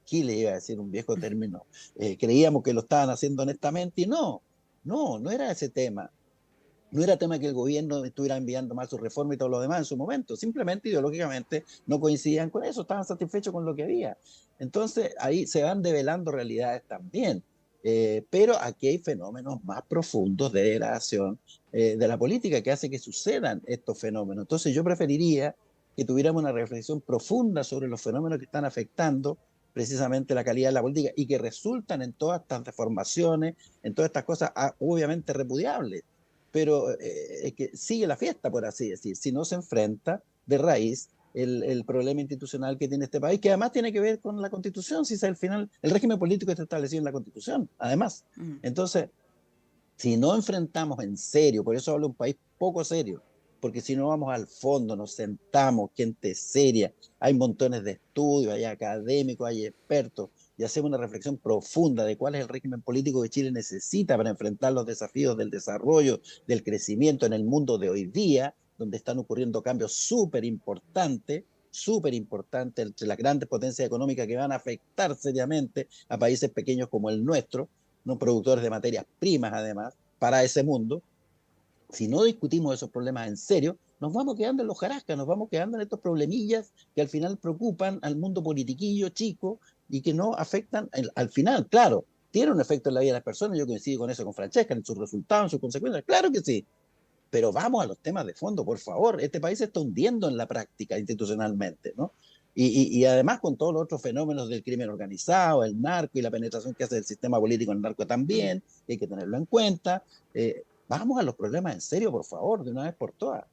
Chile, iba a decir un viejo término, creíamos que lo estaban haciendo honestamente y no era ese tema. No era tema que el gobierno estuviera enviando mal su reforma y todo lo demás en su momento, simplemente ideológicamente no coincidían con eso, estaban satisfechos con lo que había. Entonces ahí se van develando realidades también, pero aquí hay fenómenos más profundos de degradación de la política que hace que sucedan estos fenómenos. Entonces yo preferiría que tuviéramos una reflexión profunda sobre los fenómenos que están afectando precisamente la calidad de la política y que resultan en todas estas deformaciones, en todas estas cosas obviamente repudiables, pero es que sigue la fiesta, por así decir, si no se enfrenta de raíz el problema institucional que tiene este país, que además tiene que ver con la Constitución, si es al final el régimen político está establecido en la Constitución, además. Entonces, si no enfrentamos en serio, por eso hablo de un país poco serio, porque si no vamos al fondo, nos sentamos, gente seria, hay montones de estudios, hay académicos, hay expertos, y hacemos una reflexión profunda de cuál es el régimen político que Chile necesita para enfrentar los desafíos del desarrollo, del crecimiento en el mundo de hoy día, donde están ocurriendo cambios súper importantes entre las grandes potencias económicas que van a afectar seriamente a países pequeños como el nuestro, no productores de materias primas además, para ese mundo. Si no discutimos esos problemas en serio, nos vamos quedando en los jarascas, nos vamos quedando en estos problemillas que al final preocupan al mundo politiquillo chico y que no afectan al final, claro, tiene un efecto en la vida de las personas, yo coincido con eso con Francesca, en sus resultados, en sus consecuencias, claro que sí, pero vamos a los temas de fondo, por favor, este país se está hundiendo en la práctica institucionalmente, ¿no? Y además con todos los otros fenómenos del crimen organizado, el narco y la penetración que hace el sistema político en el narco también, que hay que tenerlo en cuenta. Vamos a los problemas en serio, por favor, de una vez por todas.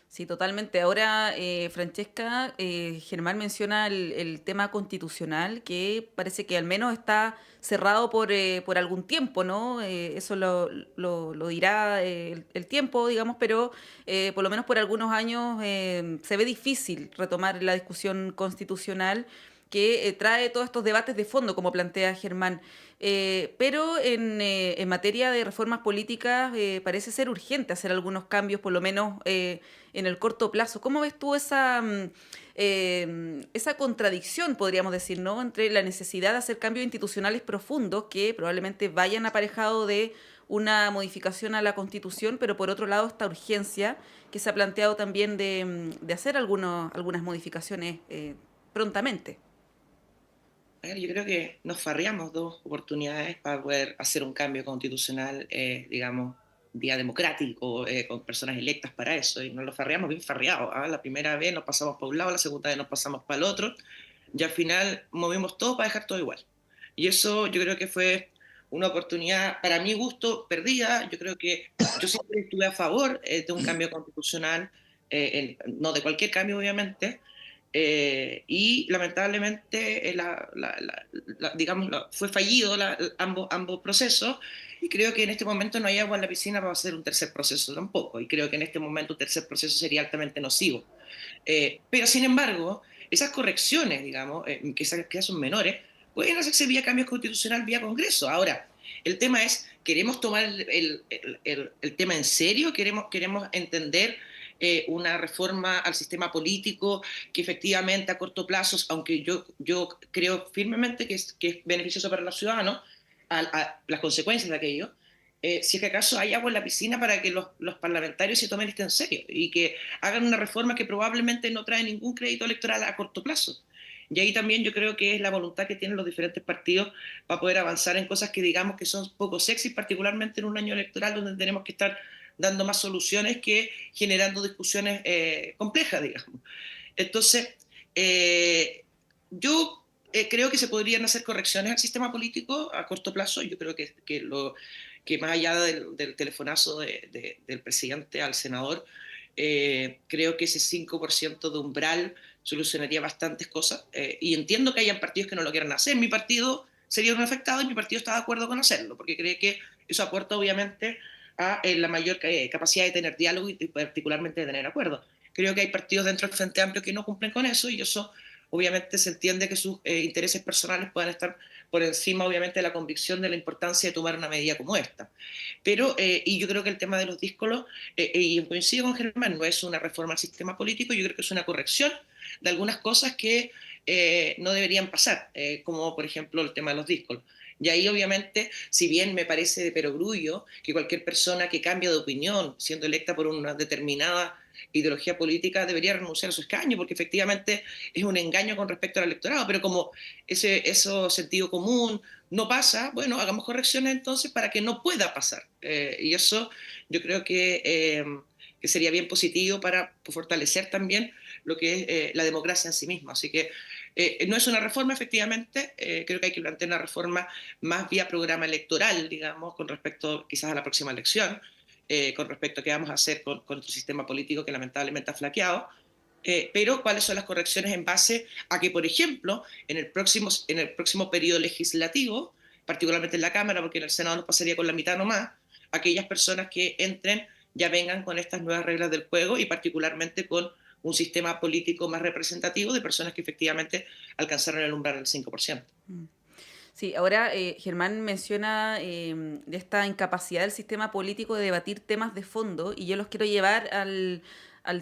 Sí, totalmente. Ahora, Francesca, Germán menciona el tema constitucional, que parece que al menos está cerrado por algún tiempo, ¿no? Eso lo dirá el tiempo, digamos, pero por lo menos por algunos años se ve difícil retomar la discusión constitucional que trae todos estos debates de fondo, como plantea Germán. Pero en materia de reformas políticas parece ser urgente hacer algunos cambios, por lo menos en el corto plazo. ¿Cómo ves tú esa contradicción, podríamos decir, ¿no? Entre la necesidad de hacer cambios institucionales profundos que probablemente vayan aparejados de una modificación a la Constitución, pero por otro lado esta urgencia que se ha planteado también de hacer algunas modificaciones prontamente? Yo creo que nos farreamos dos oportunidades para poder hacer un cambio constitucional, digamos, día democrático, con personas electas para eso, y nos lo farreamos bien farreados. La primera vez nos pasamos para un lado, la segunda vez nos pasamos para el otro, y al final movimos todo para dejar todo igual. Y eso yo creo que fue una oportunidad, para mi gusto, perdida. Yo creo que yo siempre estuve a favor de un cambio constitucional, no de cualquier cambio, obviamente, y lamentablemente digamos, fue fallido ambos procesos, y creo que en este momento no hay agua en la piscina para hacer un tercer proceso tampoco, y creo que en este momento un tercer proceso sería altamente nocivo. Pero sin embargo, esas correcciones, digamos, que son menores, pueden hacerse vía cambios constitucional, vía Congreso. Ahora, el tema es, ¿queremos tomar el tema en serio? ¿Queremos entender una reforma al sistema político que efectivamente a corto plazo, aunque yo creo firmemente que es beneficioso para los ciudadanos, a las consecuencias de aquello, si es que acaso hay agua en la piscina para que los parlamentarios se tomen esto en serio y que hagan una reforma que probablemente no trae ningún crédito electoral a corto plazo? Y ahí también yo creo que es la voluntad que tienen los diferentes partidos para poder avanzar en cosas que digamos que son poco sexy, particularmente en un año electoral donde tenemos que estar dando más soluciones que generando discusiones complejas, digamos. Entonces, yo creo que se podrían hacer correcciones al sistema político a corto plazo. Yo creo que más allá del telefonazo del presidente al senador, creo que ese 5% de umbral solucionaría bastantes cosas, y entiendo que hayan partidos que no lo quieran hacer. Mi partido sería un afectado y mi partido está de acuerdo con hacerlo, porque cree que eso aporta obviamente a la mayor capacidad de tener diálogo y particularmente de tener acuerdos. Creo que hay partidos dentro del Frente Amplio que no cumplen con eso, y eso obviamente se entiende que sus intereses personales puedan estar por encima, obviamente, de la convicción de la importancia de tomar una medida como esta. Pero, y yo creo que el tema de los díscolos, y coincido con Germán, no es una reforma al sistema político, yo creo que es una corrección de algunas cosas que no deberían pasar, como por ejemplo el tema de los díscolos. Y ahí obviamente, si bien me parece de perogrullo que cualquier persona que cambia de opinión, siendo electa por una determinada ideología política, debería renunciar a su escaño, porque efectivamente es un engaño con respecto al electorado, pero como eso sentido común no pasa, bueno, hagamos correcciones entonces para que no pueda pasar. Y eso yo creo que sería bien positivo para fortalecer también lo que es la democracia en sí misma. Así que no es una reforma, efectivamente, creo que hay que plantear una reforma más vía programa electoral, digamos, con respecto quizás a la próxima elección, con respecto a qué vamos a hacer con nuestro sistema político que lamentablemente ha flaqueado, pero cuáles son las correcciones en base a que, por ejemplo, en el próximo periodo legislativo, particularmente en la Cámara, porque en el Senado nos pasaría con la mitad nomás, aquellas personas que entren ya vengan con estas nuevas reglas del juego y particularmente con un sistema político más representativo de personas que efectivamente alcanzaron el umbral del 5%. Sí, ahora Germán menciona de esta incapacidad del sistema político de debatir temas de fondo, y yo los quiero llevar al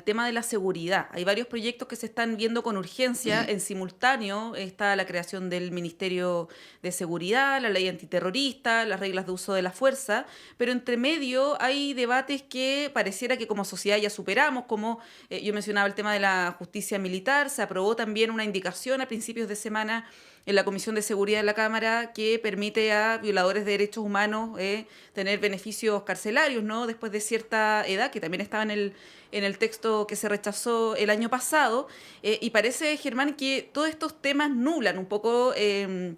tema de la seguridad. Hay varios proyectos que se están viendo con urgencia. En simultáneo está la creación del Ministerio de Seguridad, la ley antiterrorista, las reglas de uso de la fuerza, pero entre medio hay debates que pareciera que como sociedad ya superamos, como yo mencionaba el tema de la justicia militar. Se aprobó también una indicación a principios de semana en la Comisión de Seguridad de la Cámara que permite a violadores de derechos humanos tener beneficios carcelarios, ¿no?, después de cierta edad, que también estaba en el texto que se rechazó el año pasado. Y parece, Germán, que todos estos temas nublan un poco el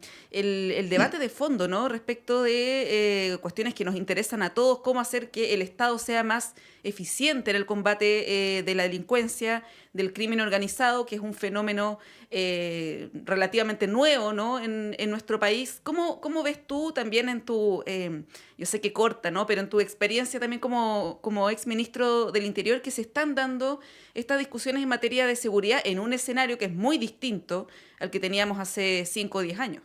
debate de fondo, ¿no?, respecto de cuestiones que nos interesan a todos, cómo hacer que el Estado sea más eficiente en el combate de la delincuencia, del crimen organizado, que es un fenómeno relativamente nuevo, ¿no?, en nuestro país. ¿Cómo ves tú también en tu, yo sé que corta, ¿no?, pero en tu experiencia también como exministro del Interior, que se están dando estas discusiones en materia de seguridad en un escenario que es muy distinto al que teníamos hace 5 o 10 años?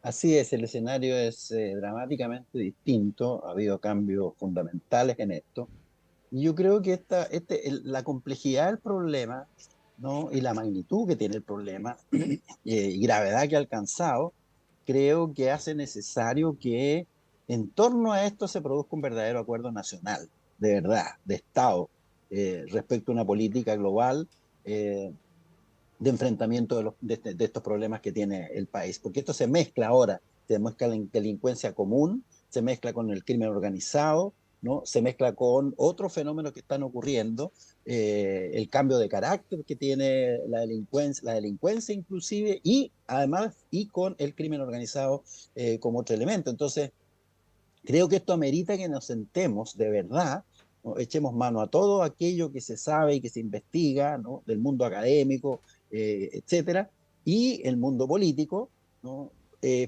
Así es, el escenario es dramáticamente distinto, ha habido cambios fundamentales en esto, y yo creo que la complejidad del problema, ¿no?, y la magnitud que tiene el problema y gravedad que ha alcanzado, creo que hace necesario que en torno a esto se produzca un verdadero acuerdo nacional, de verdad, de Estado, respecto a una política global de enfrentamiento de estos problemas que tiene el país, porque esto se mezcla ahora, se mezcla la delincuencia común se mezcla con el crimen organizado, ¿no? Se mezcla con otros fenómenos que están ocurriendo, el cambio de carácter que tiene la delincuencia inclusive, y además y con el crimen organizado como otro elemento. Entonces, creo que esto amerita que nos sentemos de verdad, ¿no? Echemos mano a todo aquello que se sabe y que se investiga, ¿no? Del mundo académico, etcétera, y el mundo político, ¿no?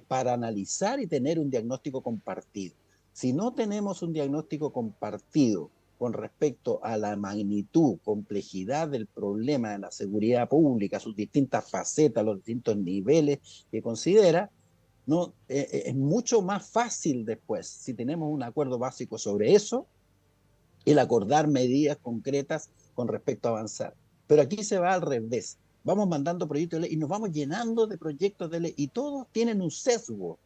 Para analizar y tener un diagnóstico compartido. Si no tenemos un diagnóstico compartido con respecto a la magnitud, complejidad del problema de la seguridad pública, sus distintas facetas, los distintos niveles que considera, no, es mucho más fácil después, si tenemos un acuerdo básico sobre eso, el acordar medidas concretas con respecto a avanzar. Pero aquí se va al revés. Vamos mandando proyectos de ley y nos vamos llenando de proyectos de ley y todos tienen un sesgo.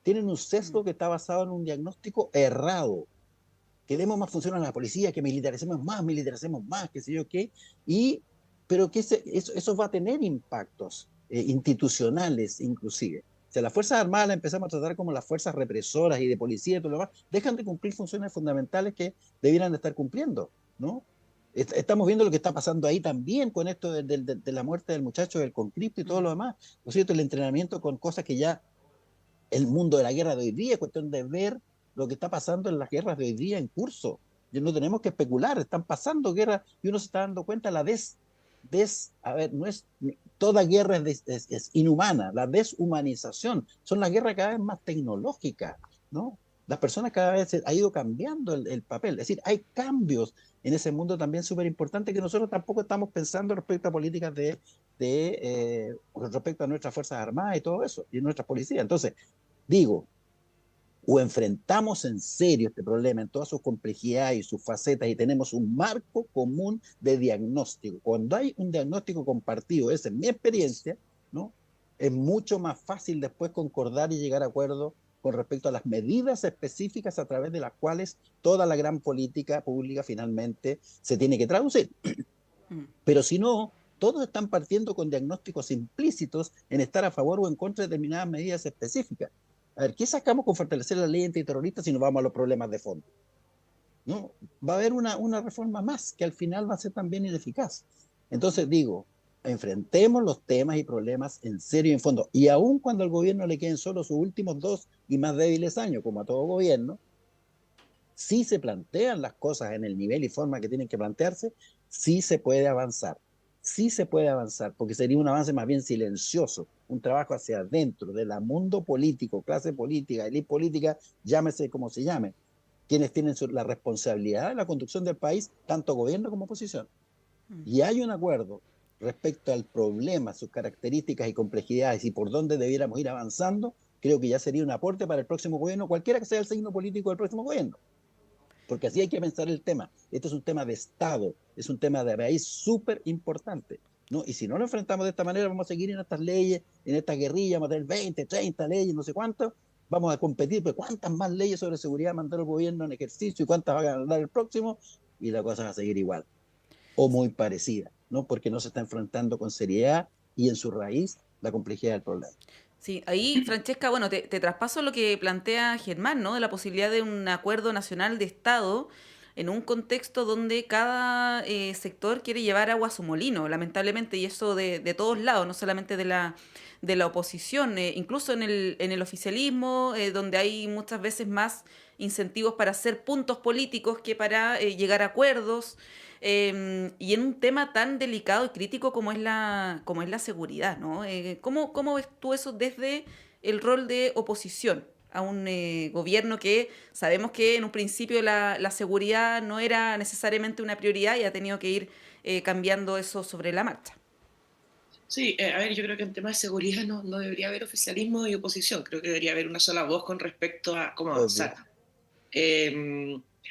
Tienen un sesgo que está basado en un diagnóstico errado. Que demos más función a la policía, que militaricemos más, qué sé yo qué. Pero que eso va a tener impactos institucionales inclusive. O sea, las Fuerzas Armadas las empezamos a tratar como las fuerzas represoras y de policía y todo lo demás, dejan de cumplir funciones fundamentales que debieran de estar cumpliendo, ¿no? Estamos viendo lo que está pasando ahí también con esto de la muerte del muchacho del Concripto y todo lo demás, ¿no es cierto? El entrenamiento con cosas que ya el mundo de la guerra de hoy día, es cuestión de ver lo que está pasando en las guerras de hoy día en curso. Y no tenemos que especular, están pasando guerras y uno se está dando cuenta a ver, no es toda guerra es inhumana, la deshumanización, son las guerras cada vez más tecnológicas, ¿no? Las personas cada vez ha ido cambiando el papel, es decir, hay cambios en ese mundo también súper importantes que nosotros tampoco estamos pensando respecto a políticas respecto a nuestras Fuerzas Armadas y todo eso, y nuestras policías. Entonces, digo, o enfrentamos en serio este problema en todas sus complejidades y sus facetas y tenemos un marco común de diagnóstico. Cuando hay un diagnóstico compartido, esa es mi experiencia, ¿no? Es mucho más fácil después concordar y llegar a acuerdos con respecto a las medidas específicas a través de las cuales toda la gran política pública finalmente se tiene que traducir. Pero si no, todos están partiendo con diagnósticos implícitos en estar a favor o en contra de determinadas medidas específicas. A ver, ¿qué sacamos con fortalecer la ley antiterrorista si nos vamos a los problemas de fondo? ¿No? Va a haber una reforma más que al final va a ser también ineficaz. Entonces digo, enfrentemos los temas y problemas en serio y en fondo. Y aun cuando al gobierno le queden solo sus últimos 2 y más débiles años, como a todo gobierno, si se plantean las cosas en el nivel y forma que tienen que plantearse, sí se puede avanzar. Sí se puede avanzar, porque sería un avance más bien silencioso, un trabajo hacia adentro del mundo político, clase política, élite política, llámese como se llame, quienes tienen la responsabilidad de la conducción del país, tanto gobierno como oposición. Y hay un acuerdo respecto al problema, sus características y complejidades y por dónde debiéramos ir avanzando, creo que ya sería un aporte para el próximo gobierno, cualquiera que sea el signo político del próximo gobierno. Porque así hay que pensar el tema. Este es un tema de Estado, es un tema de país súper importante, ¿no? Y si no lo enfrentamos de esta manera, vamos a seguir en estas leyes, en estas guerrillas, vamos a tener 20, 30 leyes, no sé cuántas, vamos a competir, pero ¿cuántas más leyes sobre seguridad mandó el gobierno en ejercicio y cuántas va a ganar el próximo? Y la cosa va a seguir igual, o muy parecida, ¿no? Porque no se está enfrentando con seriedad y en su raíz la complejidad del problema. Sí, ahí, Francesca, bueno, te traspaso lo que plantea Germán, ¿no? De la posibilidad de un acuerdo nacional de Estado en un contexto donde cada sector quiere llevar agua a su molino, lamentablemente, y eso de todos lados, no solamente de la oposición, incluso en el oficialismo, donde hay muchas veces más incentivos para hacer puntos políticos que para llegar a acuerdos. Y en un tema tan delicado y crítico como es la seguridad, ¿no? ¿Cómo ves tú eso desde el rol de oposición a un gobierno que sabemos que en un principio la seguridad no era necesariamente una prioridad y ha tenido que ir cambiando eso sobre la marcha? Sí, a ver, yo creo que en temas de seguridad no debería haber oficialismo y oposición, creo que debería haber una sola voz con respecto a cómo avanzar.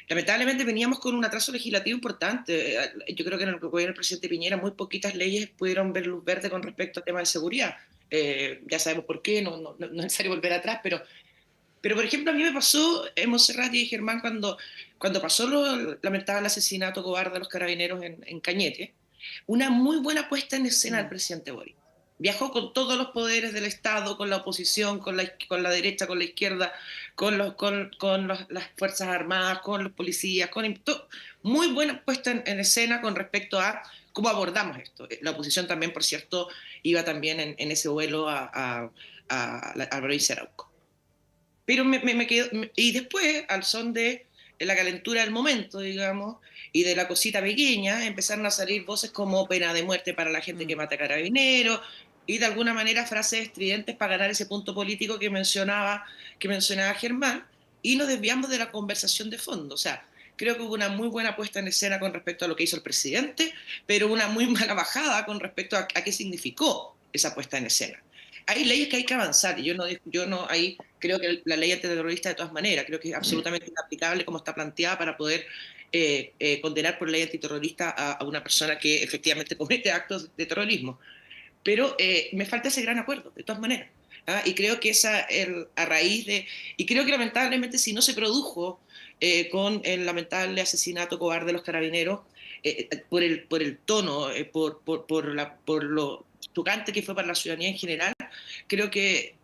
Lamentablemente veníamos con un atraso legislativo importante. Yo creo que en el gobierno del presidente Piñera muy poquitas leyes pudieron ver luz verde con respecto al tema de seguridad. Ya sabemos por qué, no es necesario volver atrás, pero por ejemplo a mí me pasó en Montserrat y Germán cuando pasó lo lamentable asesinato cobarde de los carabineros en Cañete, una muy buena puesta en escena del presidente Boric. viajó con todos los poderes del Estado, con la oposición, con la derecha, con la izquierda, las Fuerzas Armadas, con los policías, muy buena puesta en escena con respecto a cómo abordamos esto. La oposición también, por cierto, iba también en ese vuelo a la provincia de Arauco. Pero me quedo, y después, al son de la calentura del momento, digamos, y de la cosita pequeña, empezaron a salir voces como pena de muerte para la gente que mata carabineros, y de alguna manera frases estridentes para ganar ese punto político que mencionaba Germán, y nos desviamos de la conversación de fondo. O sea, creo que hubo una muy buena puesta en escena con respecto a lo que hizo el presidente, pero una muy mala bajada con respecto a qué significó esa puesta en escena. Hay leyes que hay que avanzar, y yo no ahí creo que la ley antiterrorista, de todas maneras, creo que es absolutamente inaplicable como está planteada para poder condenar por ley antiterrorista a una persona que efectivamente comete actos de terrorismo. Pero me falta ese gran acuerdo, de todas maneras. ¿Ah? Y creo que a raíz de... Y creo que lamentablemente si no se produjo con el lamentable asesinato cobarde de los carabineros, por el tono, por lo chocante que fue para la ciudadanía en general, creo que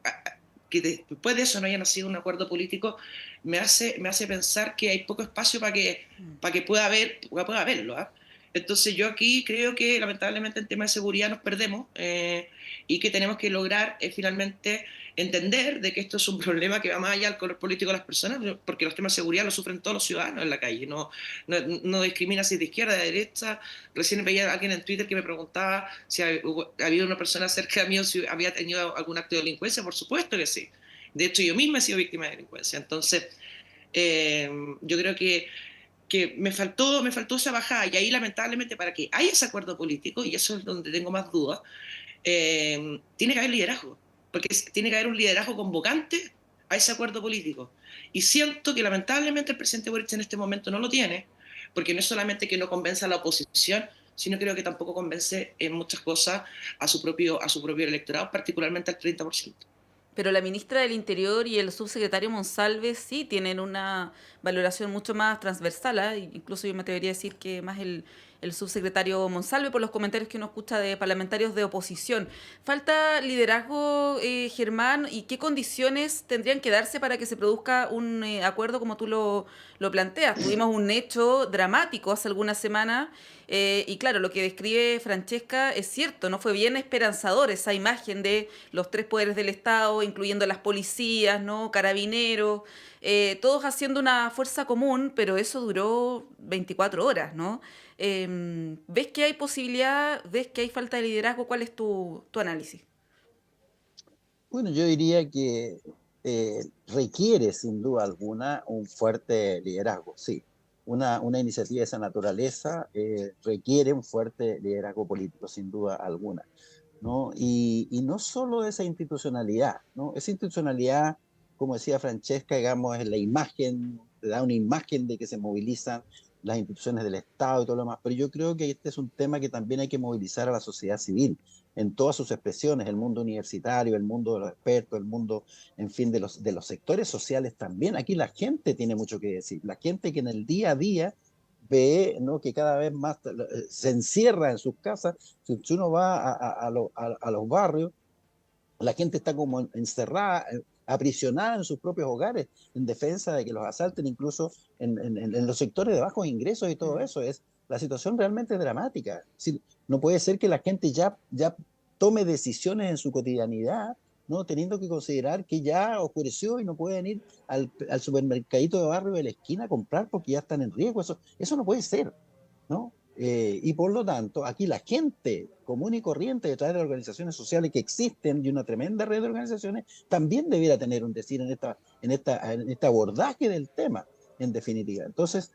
después de eso no haya nacido un acuerdo político, me hace pensar que hay poco espacio para que pueda haberlo. ¿Ah? Entonces yo aquí creo que lamentablemente en temas de seguridad nos perdemos y que tenemos que lograr finalmente entender de que esto es un problema que va más allá del color político de las personas, porque los temas de seguridad los sufren todos los ciudadanos en la calle, no discrimina si es de izquierda, de derecha. Recién veía a alguien en Twitter que me preguntaba si había una persona cerca de mí o si había tenido algún acto de delincuencia. Por supuesto que sí. De hecho, yo misma he sido víctima de delincuencia. Entonces, yo creo que me faltó esa bajada, y ahí lamentablemente para que haya ese acuerdo político, y eso es donde tengo más dudas, tiene que haber liderazgo, porque tiene que haber un liderazgo convocante a ese acuerdo político, y siento que lamentablemente el presidente Boric en este momento no lo tiene, porque no es solamente que no convence a la oposición, sino creo que tampoco convence en muchas cosas a su propio electorado, particularmente al 30%. Pero la ministra del Interior y el subsecretario Monsalve sí tienen una valoración mucho más transversal, ¿eh? Incluso yo me atrevería a decir que más el subsecretario Monsalve, por los comentarios que uno escucha de parlamentarios de oposición. ¿Falta liderazgo, Germán? ¿Y qué condiciones tendrían que darse para que se produzca un acuerdo como tú lo planteas? Tuvimos un hecho dramático hace algunas semanas y claro, lo que describe Francesca es cierto, no fue bien esperanzador esa imagen de los tres poderes del Estado, incluyendo las policías, ¿no? Carabineros, todos haciendo una fuerza común, pero eso duró 24 horas, ¿no? ¿Ves que hay posibilidad? ¿Ves que hay falta de liderazgo? ¿Cuál es tu análisis? Bueno, yo diría que requiere sin duda alguna un fuerte liderazgo, sí. Una iniciativa de esa naturaleza requiere un fuerte liderazgo político, sin duda alguna, ¿no? Y no solo esa institucionalidad, ¿no? Esa institucionalidad, como decía Francesca, digamos, es la imagen, te da una imagen de que se movilizan las instituciones del Estado y todo lo demás, pero yo creo que este es un tema que también hay que movilizar a la sociedad civil en todas sus expresiones, el mundo universitario, el mundo de los expertos, el mundo, en fin, de los sectores sociales también. Aquí la gente tiene mucho que decir, la gente que en el día a día ve, ¿no?, que cada vez más se encierra en sus casas. Si uno va a los barrios, la gente está como encerrada, aprisionada en sus propios hogares, en defensa de que los asalten, incluso en los sectores de bajos ingresos y todo eso. La situación realmente dramática. No puede ser que la gente ya tome decisiones en su cotidianidad, ¿no?, teniendo que considerar que ya oscureció y no pueden ir al supermercadito de barrio de la esquina a comprar porque ya están en riesgo. Eso no puede ser, ¿no? Y por lo tanto, aquí la gente común y corriente detrás de las organizaciones sociales que existen, y una tremenda red de organizaciones, también debiera tener un decir en este abordaje del tema, en definitiva. Entonces,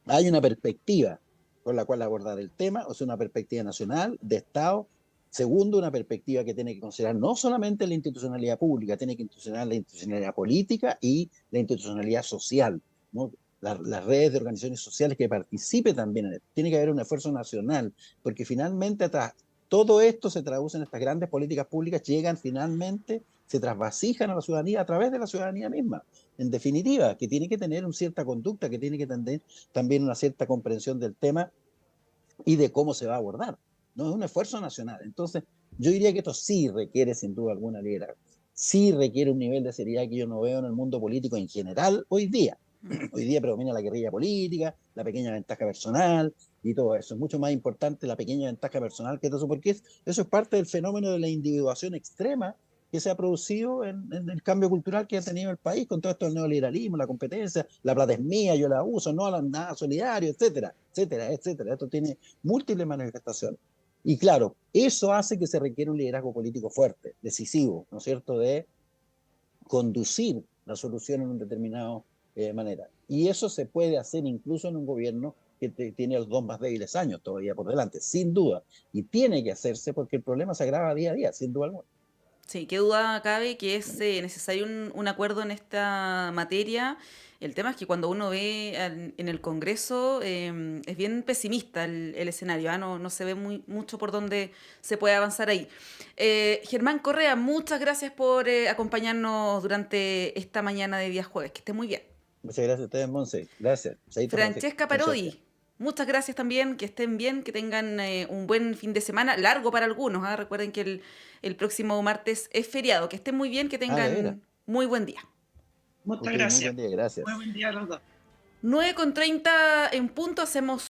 hay una perspectiva con la cual abordar el tema, o sea, una perspectiva nacional, de Estado. Segundo, una perspectiva que tiene que considerar no solamente la institucionalidad pública, tiene que considerar la institucionalidad política y la institucionalidad social, ¿no? Las redes de organizaciones sociales que participen también en esto. Tiene que haber un esfuerzo nacional, porque finalmente atrás todo esto se traduce en estas grandes políticas públicas, llegan finalmente, se trasvasijan a la ciudadanía a través de la ciudadanía misma. En definitiva, que tiene que tener una cierta conducta, que tiene que tener también una cierta comprensión del tema y de cómo se va a abordar. no es un esfuerzo nacional. Entonces, yo diría que esto sí requiere sin duda alguna liderazgo, sí requiere un nivel de seriedad que yo no veo en el mundo político en general hoy día. Hoy día predomina la guerrilla política, la pequeña ventaja personal y todo eso. Es mucho más importante la pequeña ventaja personal que todo eso, porque eso es parte del fenómeno de la individuación extrema que se ha producido en el cambio cultural que ha tenido el país con todo esto del neoliberalismo, la competencia, la plata es mía, yo la uso, no nada solidario, etcétera, etcétera, etcétera. Esto tiene múltiples manifestaciones. Y claro, eso hace que se requiera un liderazgo político fuerte, decisivo, ¿no es cierto?, de conducir la solución en un determinado manera. Y eso se puede hacer incluso en un gobierno que tiene los 2 más débiles años todavía por delante, sin duda. Y tiene que hacerse porque el problema se agrava día a día, sin duda alguna. Sí, qué duda cabe que es necesario un acuerdo en esta materia. El tema es que cuando uno ve en el Congreso es bien pesimista el escenario, ¿ah? No se ve mucho por dónde se puede avanzar ahí. Germán Correa, muchas gracias por acompañarnos durante esta mañana de día jueves. Que esté muy bien. Muchas gracias a ustedes, Monse. Gracias. Francesca Parodi, muchas gracias también, que estén bien, que tengan un buen fin de semana, largo para algunos, ¿ah? Recuerden que el próximo martes es feriado, que estén muy bien, que tengan muy buen día. Muchas gracias. Muy buen día, gracias. Muy buen día a los dos. 9:30 en punto, hacemos